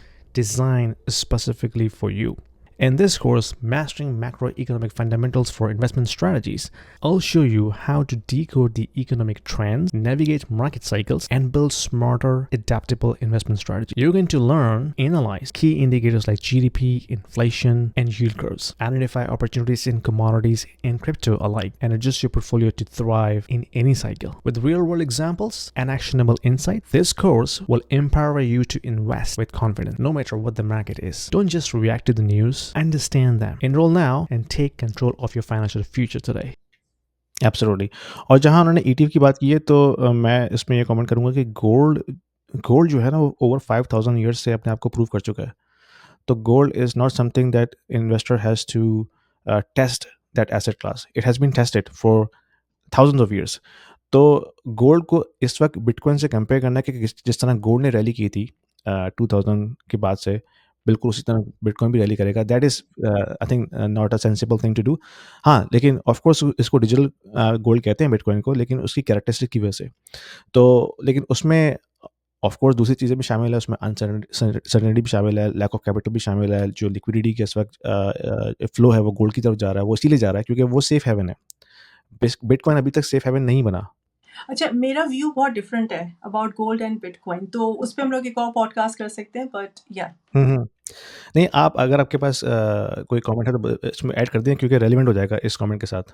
designed specifically for you. In this course, Mastering Macroeconomic Fundamentals for Investment Strategies, I'll show you how to decode the economic trends, navigate market cycles, and build smarter, adaptable investment strategies. You're going to learn, analyze key indicators like GDP, inflation, and yield curves, identify opportunities in commodities and crypto alike, and adjust your portfolio to thrive in any cycle. With real-world examples and actionable insight, this course will empower you to invest with confidence, no matter what the market is. Don't just react to the news. Understand them. Enroll now and take control of your financial future today. Absolutely. और जहाँ उन्होंने ETF की बात की है, तो मैं इसमें ये कमेंट करूँगा कि गोल्ड जो है ना, वो ओवर 5,000 ईयर्स से अपने आप को प्रूव कर चुका है. तो gold is not something that investor has to test that asset class. It has been tested for thousands of years. तो गोल्ड को इस वक्त बिटकॉइन से कंपेयर करना कि जिस तरह गोल्ड ने रैली की थी 2000 के बाद से, बिल्कुल उसी तरह बिटकॉइन भी रैली करेगा। That is I think not a sensible thing to do. हाँ, लेकिन ऑफ कोर्स इसको डिजिटल गोल्ड कहते हैं बिटकॉइन को, लेकिन उसकी कैरेक्टरिस्टिक की वजह से। तो लेकिन उसमें ऑफ कोर्स दूसरी चीज़ें भी शामिल है, उसमें अनसर्टेनिटी भी शामिल है, लैक ऑफ कैपिटल भी शामिल है। जो लिक्विडिटी के इस वक्त फ्लो है वो गोल्ड की तरफ जा रहा है, वो इसीलिए जा रहा है क्योंकि वो सेफ हेवन है। बिटकॉइन अभी तक सेफ हेवन नहीं बना।
अच्छा, मेरा व्यू बहुत डिफरेंट है अबाउट गोल्ड एंड बिटकॉइन, तो उस पे हम लोग एक और पॉडकास्ट कर सकते हैं, बट या
नहीं, आप अगर आपके पास कोई कमेंट है तो इसमें ऐड कर दें क्योंकि रेलिवेंट हो जाएगा इस कमेंट के साथ।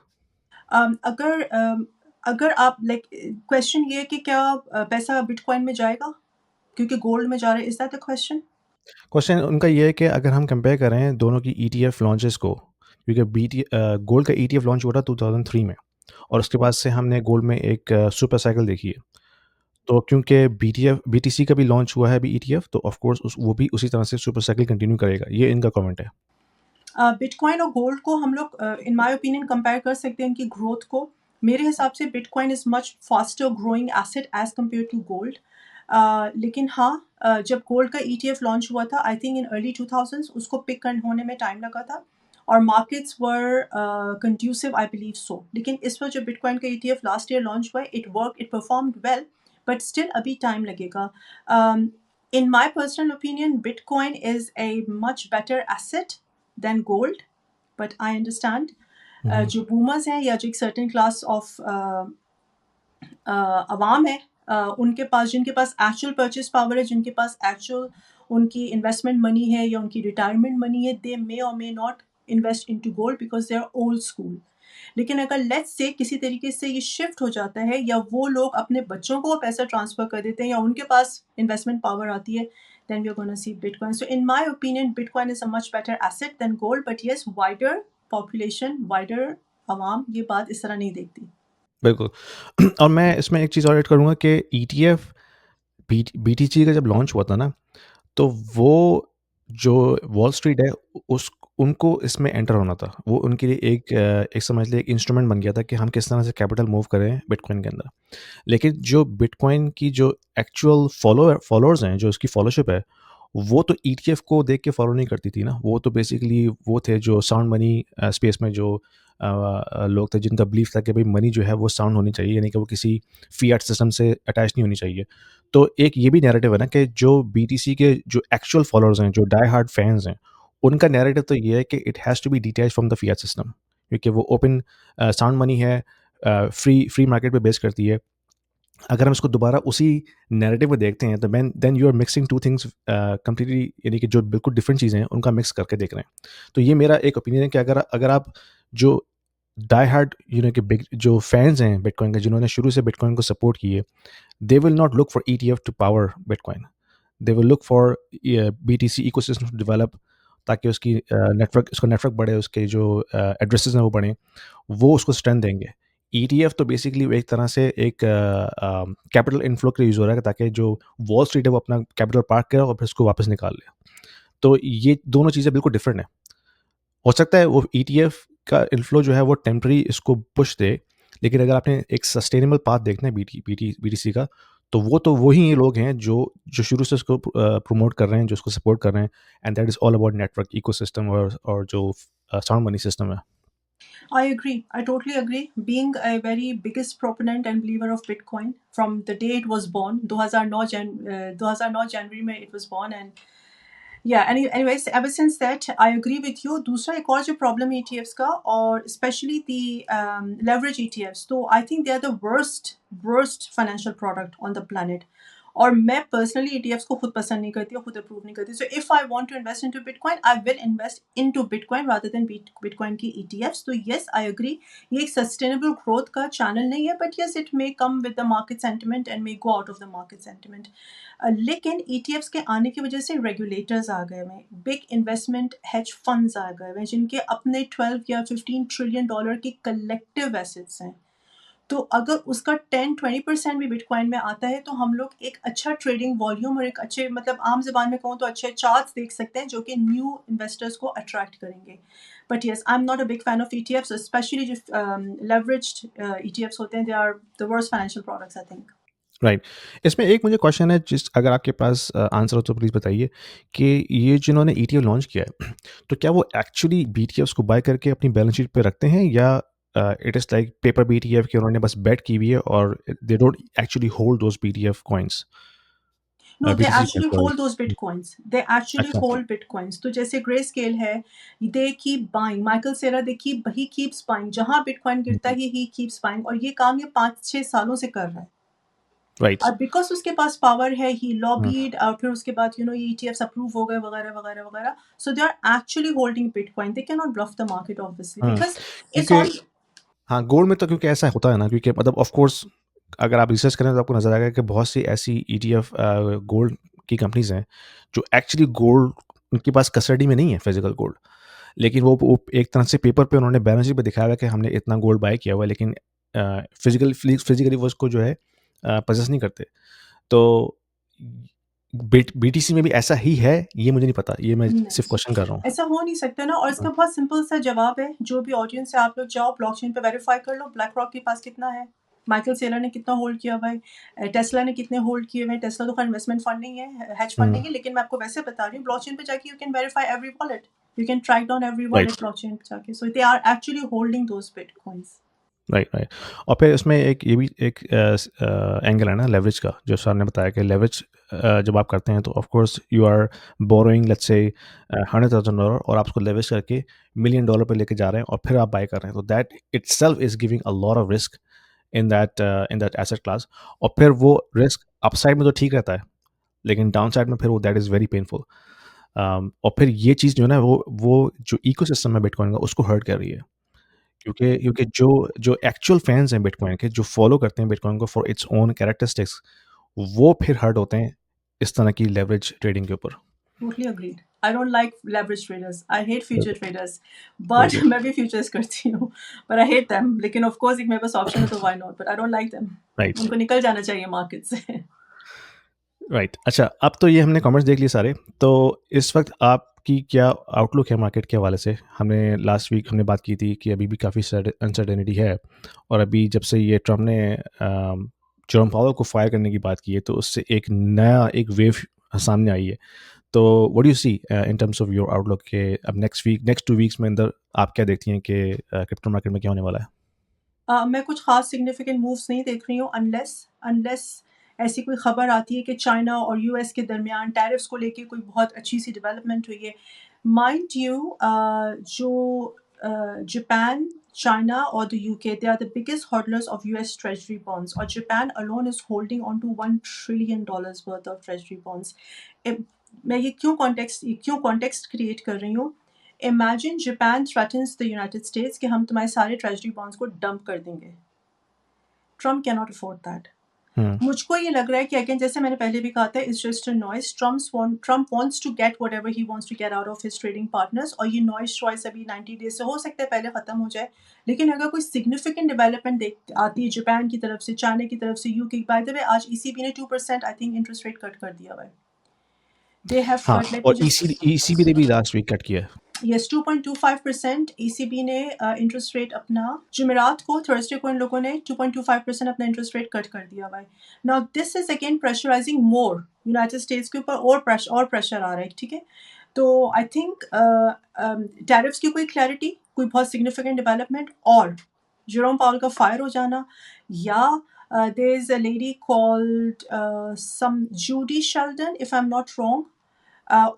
अगर अगर आप लाइक क्वेश्चन ये है कि क्या पैसा बिटकॉइन में जाएगा क्योंकि गोल्ड में जा रहा है, is that the question?
Question उनका ये है कि अगर हम कंपेयर करें दोनों की ईटीएफ लॉन्चेस को, क्योंकि गोल्ड का ईटीएफ लॉन्च हुआ था 2003 में, और उसके बाद से हमने गोल्ड में एक सुपर साइकिल देखी है। तो क्योंकि बीटीसी का भी लॉन्च हुआ है अभी ईटीएफ, तो ऑफ कोर्स वो भी उसी तरह से सुपर साइकिल कंटिन्यू करेगा। ये इनका कमेंट है।
बिटकॉइन और गोल्ड को हम लोग इन माय ओपिनियन कंपेयर कर सकते हैं इनकी ग्रोथ को। मेरे हिसाब से bitcoin is much faster growing asset as compare to gold. लेकिन हाँ, जब गोल्ड का ईटीएफ लॉन्च हुआ था I think in early 2000s, उसको पिक होने में टाइम लगा था और markets were conducive, I believe so. लेकिन इस बार जब बिटकॉइन का ईटीएफ लास्ट ईयर लॉन्च हुआ, it performed well, but still अभी टाइम लगेगा। In my personal opinion bitcoin is a much better asset than gold, but I understand जो boomers हैं या जो एक certain class of अवाम है, उनके पास, जिनके पास actual purchase power है, जिनके पास actual उनकी investment money है या उनकी retirement money है, they may or may not invest into gold because they are old school. लेकिन अगर लेट्स से किसी तरीके से ये शिफ्ट हो जाता है या वो लोग अपने बच्चों को पैसा ट्रांसफर कर देते हैं या उनके पास इन्वेस्टमेंट पावर आती है, then we're going to see Bitcoin. So in my opinion, Bitcoin is a much better asset than gold. But yes, wider population, wider आवाम ये बात इस तरह नहीं देखती।
बिल्कुल। और मैं इसमें एक चीज़ और ऐड करूँगा कि ईटीएफ बीटीसी का जब लॉन्च हुआ था ना, तो वो जो वॉल स्ट्रीट है उस उनको इसमें एंटर होना था। वो उनके लिए एक समझ लीजिए एक इंस्ट्रूमेंट बन गया था कि हम किस तरह से कैपिटल मूव करें बिटकॉइन के अंदर। लेकिन जो बिटकॉइन की जो एक्चुअल फॉलोअर्स हैं, जो उसकी फॉलोशिप है, वो तो ईटीएफ को देख के फॉलो नहीं करती थी ना। वो तो बेसिकली वो थे जो साउंड मनी स्पेस में जो लोग थे जिनका बिलीफ था कि भाई मनी जो है वो साउंड होनी चाहिए, यानी कि वो किसी फिएट सिस्टम से अटैच नहीं होनी चाहिए। तो एक ये भी नैरेटिव है ना कि जो बीटीसी के जो एक्चुअल फॉलोअर्स हैं, जो डाई हार्ड फैंस हैं, उनका नैरेटिव तो ये है कि it has to be detached from the fiat system, क्योंकि वो ओपन साउंड मनी है, फ्री मार्केट पे बेस करती है। अगर हम इसको दोबारा उसी नैरेटिव में देखते हैं तो then you are mixing two things completely, यानी कि जो बिल्कुल डिफरेंट चीज़ें हैं उनका मिक्स करके देख रहे हैं। तो ये मेरा एक ओपिनियन है कि अगर अगर आप जो डाई हार्ड कि बिग जो फैंस हैं बिटकॉइन के, जिन्होंने शुरू से बिटकॉइन को सपोर्ट किए, they will not look for ETF to power bitcoin. They will look for BTC ecosystem to develop, ताकि उसकी उसका नेटवर्क बढ़े, उसके जो एड्रेसेस हैं वो बढ़ें, वो उसको स्ट्रेंथ देंगे। ईटीएफ तो बेसिकली एक तरह से एक कैपिटल इनफ्लो के लिए यूज़ हो रहा है, ताकि जो वॉल स्ट्रीट है वो अपना कैपिटल पार्क करे और फिर उसको वापस निकाल ले। तो ये दोनों चीज़ें बिल्कुल डिफरेंट हैं। हो सकता है वो ईटीएफ का इन्फ्लो जो है वो टेम्पररी इसको पुश दे, लेकिन अगर आपने एक सस्टेनेबल पाथ देखना है बीटीसी का, तो वही लोग हैं जो जो शुरू से उसको प्रमोट कर रहे हैं, जो उसको सपोर्ट कर रहे हैं, and that is all about network ecosystem और जो साउंड मनी सिस्टम है।
I agree. I totally agree. Being a very biggest proponent and believer of Bitcoin from the day it was born, 2009 January में it was born, and yeah, anyways, ever since that, I agree with you. दूसरा एक और जो problem ETFs का, और especially the leverage ETFs, तो I think they are the worst financial product on the planet. और मैं पर्सनली ETFs को खुद पसंद नहीं करती और खुद अप्रूव नहीं करती। So if I want to invest into bitcoin, I will invest into bitcoin rather than bitcoin की ETFs। तो यस, आई एग्री, ये एक सस्टेनेबल ग्रोथ का चैनल नहीं है, but yes it may come with the market sentiment and may go out of the market sentiment. लेकिन ETFs के आने की वजह से रेगुलेटर्स आ गए हैं, बिग इन्वेस्टमेंट हेज फंड्स आ गए हैं, जिनके अपने 12 या 15 ट्रिलियन डॉलर की कलेक्टिव एसेट्स हैं। तो अगर उसका 10-20% भी बिटकॉइन में आता है तो हम लोग एक अच्छा ट्रेडिंग वॉल्यूम और एक अच्छे मतलब आम ज़बान में कहूँ तो अच्छे चार्ट्स देख सकते हैं जो कि न्यू इन्वेस्टर्स को अट्रैक्ट करेंगे। But yes, I am not a big fan of ETFs, specially जो लेवरेज्ड ईटीएफ्स होते हैं, they are the worst financial products I think.
Right. इसमें एक मुझे क्वेश्चन है, जिस अगर आपके पास आंसर हो तो प्लीज़ बताइए कि ये जिन्होंने ईटीएफ लॉन्च किया है, तो क्या वो एक्चुअली बीटीएफ्स को बाय करके अपनी बैलेंस शीट पे रखते हैं, या it is like paper BTF कि उन्होंने बस बेट की हुई है और they don't actually hold those BTF coins,
No, they
BTC
actually
coins sorry.
hold those bitcoins. They actually
अच्छा।
hold bitcoins. तो जैसे Grayscale है, they keep buying. Michael Saylor, he keeps buying. जहाँ bitcoin गिरता है, he keeps buying. और ये काम ये 5-6 सालों से कर रहा है।
राइट।
और बिकॉज उसके पास पावर है, ही
हुँ,
लॉबीड, और फिर उसके बाद ये ETFs अप्रूव हो गए वगैरह वगैरह वगैरह। So they are actually holding bitcoin, they can not bluff the market obviously
hmm.
Because it's
क्योंकि
ऑन।
हाँ, गोल्ड में तो क्योंकि ऐसा होता है ना, क्योंकि मतलब ऑफ कोर्स अगर आप रिसर्च करें तो आपको नज़र आएगा कि बहुत सी ऐसी ईटीएफ गोल्ड की कंपनीज़ हैं, जो एक्चुअली गोल्ड उनके पास कस्टडी में नहीं है, फिज़िकल गोल्ड। लेकिन वो एक तरह से पेपर पे उन्होंने बैलेंस शीट पे दिखाया हुआ है कि हमने इतना गोल्ड बाय किया हुआ है, लेकिन फिज़िकली वो उसको जो है पॉसेस नहीं करते। तो बीटीसी में भी ऐसा ही है, ये मुझे नहीं पता, ये मैं
नहीं,
सिर्फ़ क्वेश्चन कर रहा हूँ।
ऐसा हो नहीं सकता ना। और इसका
हुँ,
बहुत सिंपल सा जवाब है, जो भी ऑडियंस है, आप लोग जाओ ब्लॉकचेन पे वेरीफाई कर लो, ब्लैक रॉक के पास कितना है, माइकल सेलर ने कितना होल्ड किया हुआ है, टेस्ला ने कितने होल्ड किए हुए हैं। टेस्ला तो इन्वेस्टमेंट फंड नहीं है, हेज फंड
हुँ,
नहीं है, लेकिन मैं आपको वैसे बता रही हूँ, ब्लॉकचेन पे जाके you can verify every wallet, you can track down every
right.
Wallet blockchain पे जाके। So they are actually holding those bitcoins.
Right, right. और फिर इसमें एक ये भी एक एंगल है ना लेवरेज का, जो सर ने बताया कि लेवरेज जब आप करते हैं तो of course you are borrowing let's say $100,000 और आप उसको लेवरेज करके $1,000,000 पे लेके जा रहे हैं और फिर आप बाय कर रहे हैं, तो that itself is giving a lot of risk in that asset class. और फिर वो रिस्क अपसाइड में तो ठीक रहता है, लेकिन डाउन साइड में फिर वो दैट इज़ वेरी पेनफुल। और फिर ये चीज़ जो है ना, वो जो इकोसिस्टम है बिटकॉइन का, उसको हर्ट कर रही है। क्योंकि क्योंकि जो जो एक्चुअल फैन्स हैं बिटकॉइन के, जो फॉलो करते हैं बिटकॉइन को फॉर इट्स ओन कैरेक्टरिस्टिक्स, वो फिर हर्ट होते हैं इस तरह की लेवरेज ट्रेडिंग के ऊपर।
Totally agreed. I don't like leverage traders. I hate future traders.
Very
But
good.
मैं भी futures करती हूँ. But I hate them. लेकिन of course एक मेरे पास ऑप्शन है तो why not? But I don't like them.
Right,
उनको निकल जाना चाहिए मार्केट से।
राइट। अच्छा, अब तो ये हमने कमेंट्स देख लिए सारे, तो इस वक्त आपकी क्या आउटलुक है मार्केट के हवाले से? हमने लास्ट वीक हमने बात की थी कि अभी भी काफ़ी अनसर्टेनिटी है, और अभी जब से ये ट्रम्प ने जेरोम पावेल को फायर करने की बात की है, तो उससे एक नया एक वेव सामने आई है। तो what do you see in terms of your outlook के अब नेक्स्ट 2 वीक्स में अंदर आप क्या देखती हैं कि क्रिप्टो मार्केट में क्या होने वाला है?
मैं कुछ खास सिग्निफिकेंट मूव्स नहीं देख रही हूँ, अनलेस अनलेस ऐसी कोई खबर आती है कि चाइना और यूएस के दरमियान टैरिफ्स को लेके कोई बहुत अच्छी सी डेवलपमेंट हुई है। माइंड यू, जो जापान, चाइना और the UK, they are the biggest holders of US treasury bonds, और Japan alone is holding on to $1 trillion worth of treasury bonds. मैं ये क्यों कॉन्टेक्स्ट क्रिएट कर रही हूँ? Imagine Japan threatens the United States कि हम तुम्हारे सारे ट्रेजरी बॉन्ड्स को डंप कर देंगे। Trump can not afford that.
Hmm,
मुझको ये लग रहा है कि अगेन, जैसे मैंने पहले भी कहा था, it's just a noise. Trump wants to get whatever he wants to get out of his trading partners, और ये नॉइस चॉइस अभी 90 डेज से हो सकता है पहले खत्म हो जाए। लेकिन अगर कोई सिग्निफिकेंट डेवलपमेंट देख आती है जापान की तरफ से, चाइना की तरफ से, यूके, बाय द वे आज ईसीबी ने 2% I think interest rate cut कर दिया हुआ है। दे हैव
हाँ,
कट, लेट मी
और
जस्ट
ईसीबी ने भी लास्ट वीक कट किया है।
यस, 2.25% ईसीबी ने इंटरेस्ट रेट अपना, जुमेरात को, थर्सडे को इन लोगों ने 2.25% अपना इंटरेस्ट रेट कट कर दिया हुआ है। Now this is again pressurising more United states के ऊपर, और प्रेशर आ रहा है, ठीक है। तो आई थिंक टैरिफ्स की कोई क्लैरिटी, कोई बहुत सिग्निफिकेंट डेवलपमेंट, और जेरोम पावल का फायर हो जाना, या there is a lady called some Judy Sheldon, if I am not wrong,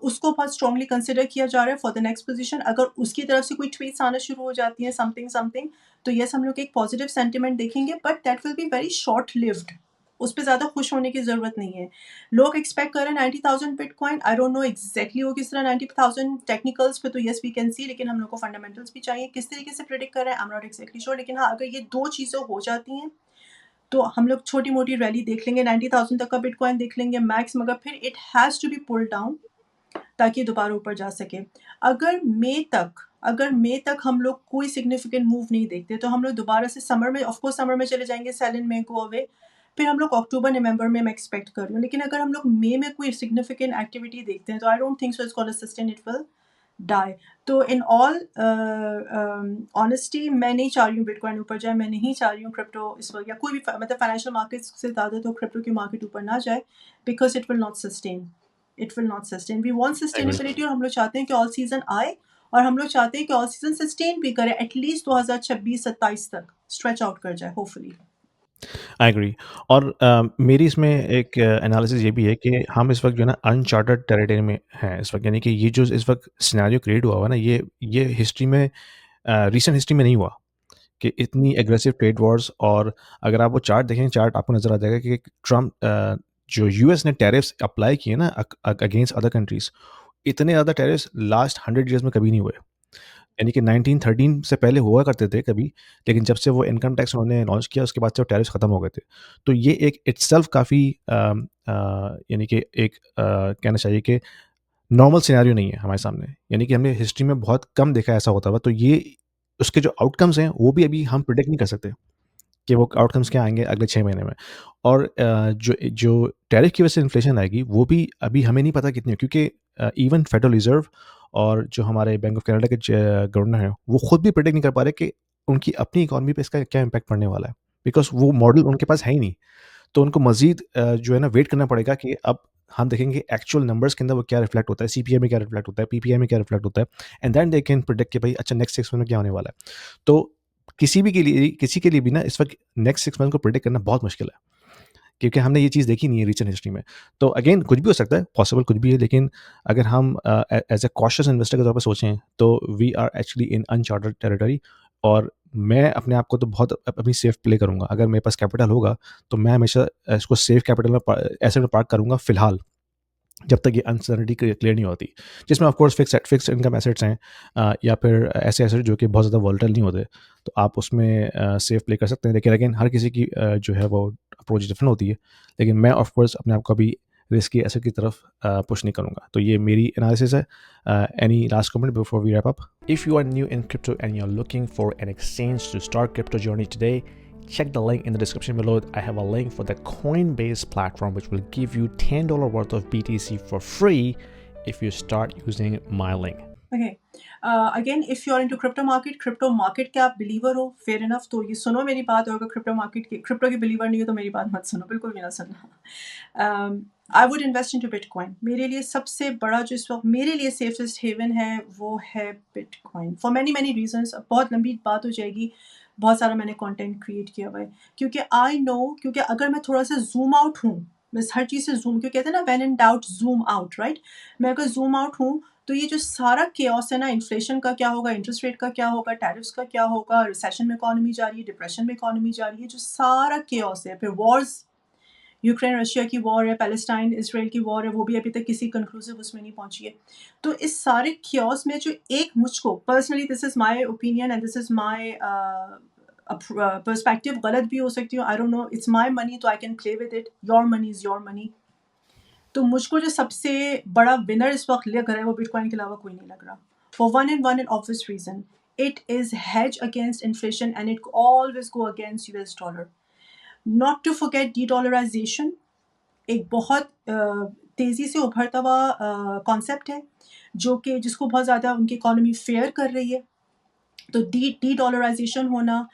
उसको बहुत स्ट्रांगली कंसिडर किया जा रहा है फॉर द नेक्स्ट पोजीशन। अगर उसकी तरफ से कोई ट्वीट्स आना शुरू हो जाती हैं, समथिंग समथिंग, तो यस, हम लोग एक पॉजिटिव सेंटिमेंट देखेंगे, but that will be very short lived. उस पर ज़्यादा खुश होने की ज़रूरत नहीं है। लोग एक्सपेक्ट कर रहे हैं 90,000 bitcoin. I don't know exactly वो किस तरह 90,000 टेक्निकल्स पे, तो यस वी कैन सी, लेकिन हम लोग को फंडामेंटल्स भी चाहिए। किस तरीके से प्रिडिक्ट कर रहे हैं, आई एम नॉट एक्जैक्टली श्योर, लेकिन हाँ, अगर ये दो चीज़ें हो जाती हैं तो हम लोग छोटी मोटी रैली देख लेंगे, 90,000 तक का बिटकॉइन देख लेंगे मैक्स, मगर फिर it has to be pull down ताकि दोबारा ऊपर जा सके। अगर मई तक अगर मई तक हम लोग कोई सिग्निफिकेंट मूव नहीं देखते तो हम लोग दोबारा से समर में, ऑफ कोर्स समर में चले जाएंगे, सेल इन मई, गो अवे, फिर हम लोग अक्टूबर नवंबर में मैं एक्सपेक्ट कर रही हूँ। लेकिन अगर हम लोग मई में कोई सिग्निफिकेंट एक्टिविटी देखते हैं तो I don't think so it's gonna sustain, it will die. तो इन ऑल ऑनेस्टी मैं नहीं चाह रही हूँ बिटकॉइन ऊपर जाए, मैं नहीं चाह रही हूँ क्रिप्टो इस वक्त या कोई भी मतलब फाइनेंशियल मार्केट्स से ज़्यादा तो क्रिप्टो की मार्केट ऊपर ना जाए, because it will not sustain, it will not sustain. We want
agree.
Sustainability और हम लोग चाहते हैं कि ऑल सीजन आए और हम लोग चाहते हैं कि ऑल सीजन सस्टेन भी करे, एटलीस्ट 2026-27 तक स्ट्रेच आउट कर जाए होपफुली।
I agree. और मेरी इसमें एक एनालिसिस ये भी है कि हम इस वक्त जो है ना अनचार्टर्ड टेरिटरी में हैं इस वक्त, यानी कि ये जो इस वक्त सिनेरियो क्रिएट हुआ हुआ है ना, ये हिस्ट्री में, रिसेंट हिस्ट्री में नहीं हुआ कि इतनी एग्रेसिव ट्रेड वॉर्स। और अगर आप वो चार्ट देखें, चार्ट आपको नज़र आ जाएगा कि ट्रम्प, जो यूएस ने टैरिफ्स अप्लाई किए ना अगेंस्ट अदर कंट्रीज, इतने ज़्यादा टैरिफ्स लास्ट 100 ईयर्स में कभी नहीं हुए। यानी कि 1913 से पहले हुआ करते थे कभी, लेकिन जब से वो इनकम टैक्स उन्होंने लॉन्च किया उसके बाद से वो टैरिफ्स ख़त्म हो गए थे। तो ये एक इटसेल्फ काफ़ी यानी कि एक कहना चाहिए कि नॉर्मल सिनेरियो नहीं है हमारे सामने। यानी कि हमने हिस्ट्री में बहुत कम देखा है ऐसा होता हुआ। तो ये उसके जो आउटकम्स हैं वो भी अभी हम प्रिडिक्ट नहीं कर सकते कि वो आउटकम्स क्या आएँगे अगले 6 महीने में। और जो जो टैरिफ की वजह से इन्फ्लेशन आएगी वो भी अभी हमें नहीं पता कितनी है, क्योंकि इवन फेडरल रिज़र्व और जो हमारे बैंक ऑफ कनाडा के गवर्नर हैं, वो खुद भी प्रिडिक्ट नहीं कर पा रहे कि उनकी अपनी इकॉनमी पे इसका क्या इम्पैक्ट पड़ने वाला है। बिकॉज़ वो मॉडल उनके पास है ही नहीं। तो उनको मज़ीद जो है ना वेट करना पड़ेगा कि अब हम देखेंगे एक्चुअल नंबर्स के अंदर वो क्या रिफ्लेक्ट होता है, सीपीआई में क्या रिफ्लेक्ट होता है, पीपीआई में क्या रिफ्लेक्ट होता है, and then they can predict कि भाई अच्छा नेक्स्ट 6 मंथ में क्या होने वाला है। तो किसी के लिए भी ना इस वक़्त नेक्स्ट 6 मंथ को प्रेडिक्ट करना बहुत मुश्किल है, क्योंकि हमने ये चीज़ देखी नहीं है रिसेंट हिस्ट्री में। तो अगेन कुछ भी हो सकता है, पॉसिबल कुछ भी है, लेकिन अगर हम एज़ अ कॉशियस इन्वेस्टर के तौर पे सोचें तो we are actually in uncharted territory. और मैं अपने आप को तो बहुत अपनी सेफ प्ले करूँगा। अगर मेरे पास कैपिटल होगा तो मैं हमेशा इसको सेफ कैपिटल में एसेट में पार्क करूँगा फ़िलहाल, जब तक ये अनसर्टेनिटी क्लियर नहीं होती। जिसमें of course fix income assets हैं, या फिर ऐसे एसेट जो कि बहुत ज़्यादा वोलेटाइल नहीं होते, तो आप उसमें सेफ प्ले कर सकते हैं। लेकिन अगेन हर किसी की जो है वो अप्रोच डिफरेंट होती है। लेकिन मैं ऑफ कोर्स अपने आप को अभी रिस्की एसेट की तरफ पुश नहीं करूँगा। तो ये मेरी एनालिसिस है। Any last comment before we wrap up? If you are new in crypto and you're looking for an exchange to start crypto journey today, check the link in the description below. I have a link for the Coinbase platform which will give you $10 worth of BTC for free if you start using my link.
Okay. Again, if you are into crypto market के आप बिलीवर हो, फेयर इनफ, तो ये सुनो मेरी बात। और अगर क्रिप्टो के बिलीवर नहीं हो तो मेरी बात मत सुनो, बिल्कुल भी ना सुनना। I would invest into bitcoin. मेरे लिए सबसे बड़ा जो इस वक्त मेरे लिए सेफेस्ट हेवन है वो है bitcoin, for many many reasons. बहुत लंबी बात हो जाएगी, बहुत सारा मैंने कंटेंट क्रिएट किया हुआ है, क्योंकि आई नो, क्योंकि अगर मैं थोड़ा सा जूम आउट हूँ, मैं हर चीज़ से जूम, क्यों कहते हैं ना, when in doubt zoom out, right. मैं अगर जूम आउट हूँ तो ये जो सारा केओस है ना, इन्फ्लेशन का क्या होगा, इंटरेस्ट रेट का क्या होगा, टैरिफ्स का क्या होगा, रिसेशन में इकोनॉमी जा रही है, डिप्रेशन में इकोनॉमी जा रही है, जो सारा केओस है, फिर वॉर्स, यूक्रेन रशिया की वॉर है, पैलेस्टाइन इसराइल की वॉर है, वो भी अभी तक किसी कंक्लूसिव उसमें नहीं पहुंची है। तो इस सारे क्योस में जो एक मुझको personally, this is my opinion and this is my perspective, गलत भी हो सकती हूँ, I don't know, it's my money तो I can play with it, your money is your money. तो मुझको जो सबसे बड़ा विनर इस वक्त लग रहा है वो बिटकॉइन के अलावा कोई नहीं लग रहा, for one and obvious reason, it is hedge against inflation and it always go against US dollar. Not to forget de dollarization, एक बहुत तेज़ी से उभरता हुआ कॉन्सेप्ट है, जो कि जिसको बहुत ज़्यादा उनकी इकोनॉमी फेयर कर रही है। तो डी डॉलराइजेशन होना,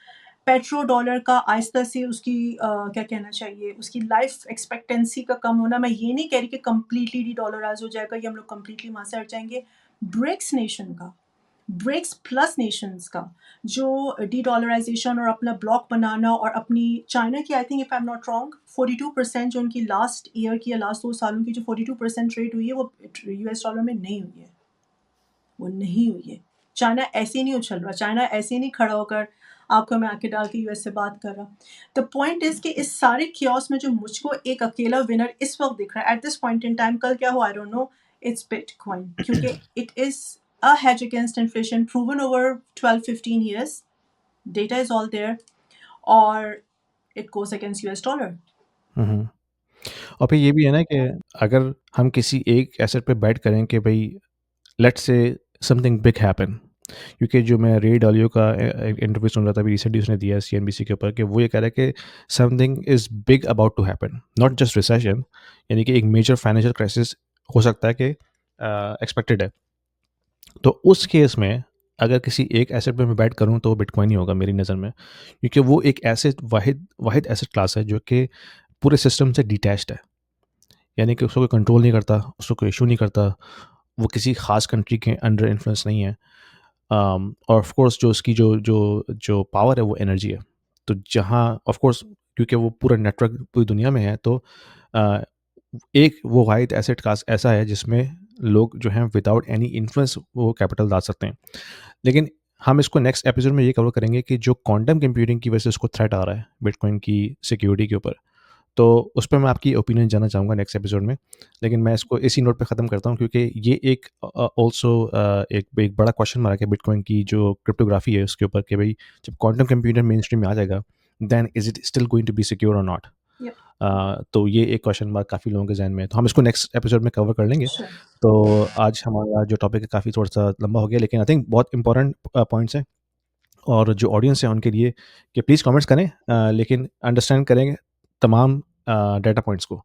पेट्रो डॉलर का आहिस्ता से उसकी क्या कहना चाहिए, उसकी लाइफ एक्सपेक्टेंसी का कम होना। मैं ये नहीं कह रही कि कम्प्लीटली डी डॉलराइज हो जाएगा, ये हम लोग कम्प्लीटली वहाँ से हट जाएंगे। ब्रिक्स नेशन का, ब्रिक्स प्लस नेशंस का जो डी डॉलराइजेशन और अपना ब्लॉक बनाना, और अपनी चाइना की, I think if I am not wrong, 42% जो उनकी लास्ट ईयर की या लास्ट 2 सालों की जो 42% ट्रेड हुई है वो यूएस डॉलर में नहीं हुई है, वो नहीं हुई है। चाइना ऐसे ही नहीं उछल रहा, चाइना ऐसे ही नहीं खड़ा होकर आंखों में आंखें डाल के यूएस से बात कर रहा। द पॉइंट इज कि इस सारे क्योस में जो मुझको एक अकेला विनर इस वक्त दिख रहा है at this point in time, कल क्या हो I don't know, it's bitcoin, क्योंकि it is a hedge against inflation proven over 12-15 years, data is all there, or it goes against US dollar.
हम्म। और फिर ये भी है ना कि अगर हम किसी एक एसेट पे बैट करें कि भाई let's say something big happen, क्योंकि जो मैं रे डालियो का इंटरव्यू सुन रहा था अभी रिसेंटली, उसने दिया है सीएनबीसी के ऊपर, कि वो ये कह रहा है कि something is big about to happen, not just recession, यानी कि एक मेजर फाइनेंशियल क्राइसिस हो सकता है कि एक्सपेक्टेड है। तो उस केस में अगर किसी एक एसेट पे मैं बैट करूँ तो वो बिटकॉइन ही होगा मेरी नज़र में, क्योंकि वो एक एसेट वाहिद वाहिद एसेट क्लास है जो कि पूरे सिस्टम से डिटैच्ड है, यानी कि उसको कोई कंट्रोल नहीं करता, उसको कोई इशू नहीं करता, वो किसी खास कंट्री के अंडर इन्फ्लुएंस नहीं है। और ऑफ कोर्स जो उसकी जो जो जो पावर है वो एनर्जी है। तो जहाँ ऑफ कोर्स, क्योंकि वो पूरा नेटवर्क पूरी दुनिया में है, तो अ, एक वो वाहिद एसेट क्लास ऐसा है जिसमें लोग जो हैं विदाउट एनी इन्फ्लुएंस वो कैपिटल डाल सकते हैं। लेकिन हम इसको नेक्स्ट एपिसोड में ये कवर करेंगे कि जो क्वांटम कंप्यूटिंग की वजह से उसको थ्रेट आ रहा है बिटकॉइन की सिक्योरिटी के ऊपर, तो उस पे मैं आपकी ओपिनियन जानना चाहूँगा नेक्स्ट एपिसोड में। लेकिन मैं इसको इसी नोट पे ख़त्म करता हूँ, क्योंकि ये एक ऑल्सो एक एक बड़ा क्वेश्चन मार्क है बिटकॉइन की जो क्रिप्टोग्राफी है उसके ऊपर, कि भाई जब क्वांटम कंप्यूटर मेन स्ट्रीम में आ जाएगा, then is it still going to be secure और नॉट?
Yeah,
तो ये एक क्वेश्चन मार्क काफ़ी लोगों के ज़हन में है, तो हम इसको नेक्स्ट एपिसोड में कवर कर लेंगे।
sure.
तो आज हमारा जो टॉपिक है काफ़ी थोड़ा-सा लंबा हो गया, लेकिन आई थिंक बहुत इंपॉर्टेंट पॉइंट्स हैं, और जो ऑडियंस है उनके लिए कि प्लीज़ कमेंट्स करें, लेकिन अंडरस्टैंड करें तमाम डेटा पॉइंट्स को,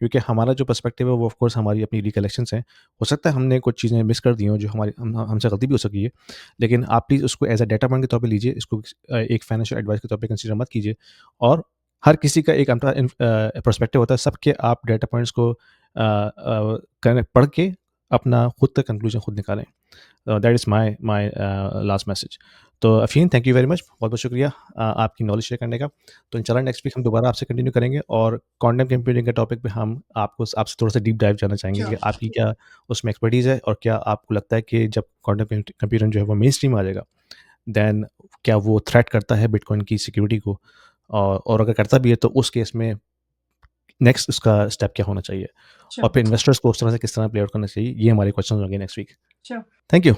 क्योंकि हमारा जो पर्सपेक्टिव है वो ऑफ कोर्स हमारी अपनी रिकलेक्शंस हैं। हो सकता है हमने कुछ चीज़ें मिस कर दी हों जो हमारी हमसे गलती भी हो सकी है, लेकिन आप प्लीज़ उसको एज अ डेटा पॉइंट के तौर पे लीजिए, इसको एक फाइनेंशियल एडवाइस के तौर पे कंसीडर मत कीजिए। और हर किसी का एक अपना पर्सपेक्टिव होता है, सबके आप डेटा पॉइंट्स को पढ़ के अपना खुद का कंक्लूजन खुद निकालें। That is my last message. तो अफ़ीन, थैंक यू वेरी मच, बहुत-बहुत शुक्रिया आपकी नॉलेज शेयर करने का। तो इंशाल्लाह नेक्स्ट वीक हम दोबारा आपसे कंटिन्यू करेंगे, और क्वांटम कंप्यूटिंग के टॉपिक पे हम आपसे थोड़ा-सा डीप डाइव जानना चाहेंगे कि
Sure.
आपकी क्या उसमें एक्सपर्टीज़ है, और क्या आपको लगता है कि जब क्वांटम कंप्यूटिंग जो है वो मेन स्ट्रीम में आ जाएगा, देन क्या वो थ्रेट करता है बिटकॉइन की सिक्योरिटी को? और अगर करता भी है तो उस केस में नेक्स्ट उसका स्टेप क्या होना चाहिए? और
Sure.
फिर इन्वेस्टर्स को उस तरह से किस तरह प्ले आउट करना चाहिए? ये हमारे क्वेश्चंस होंगे next week.
Sure.
Thank you.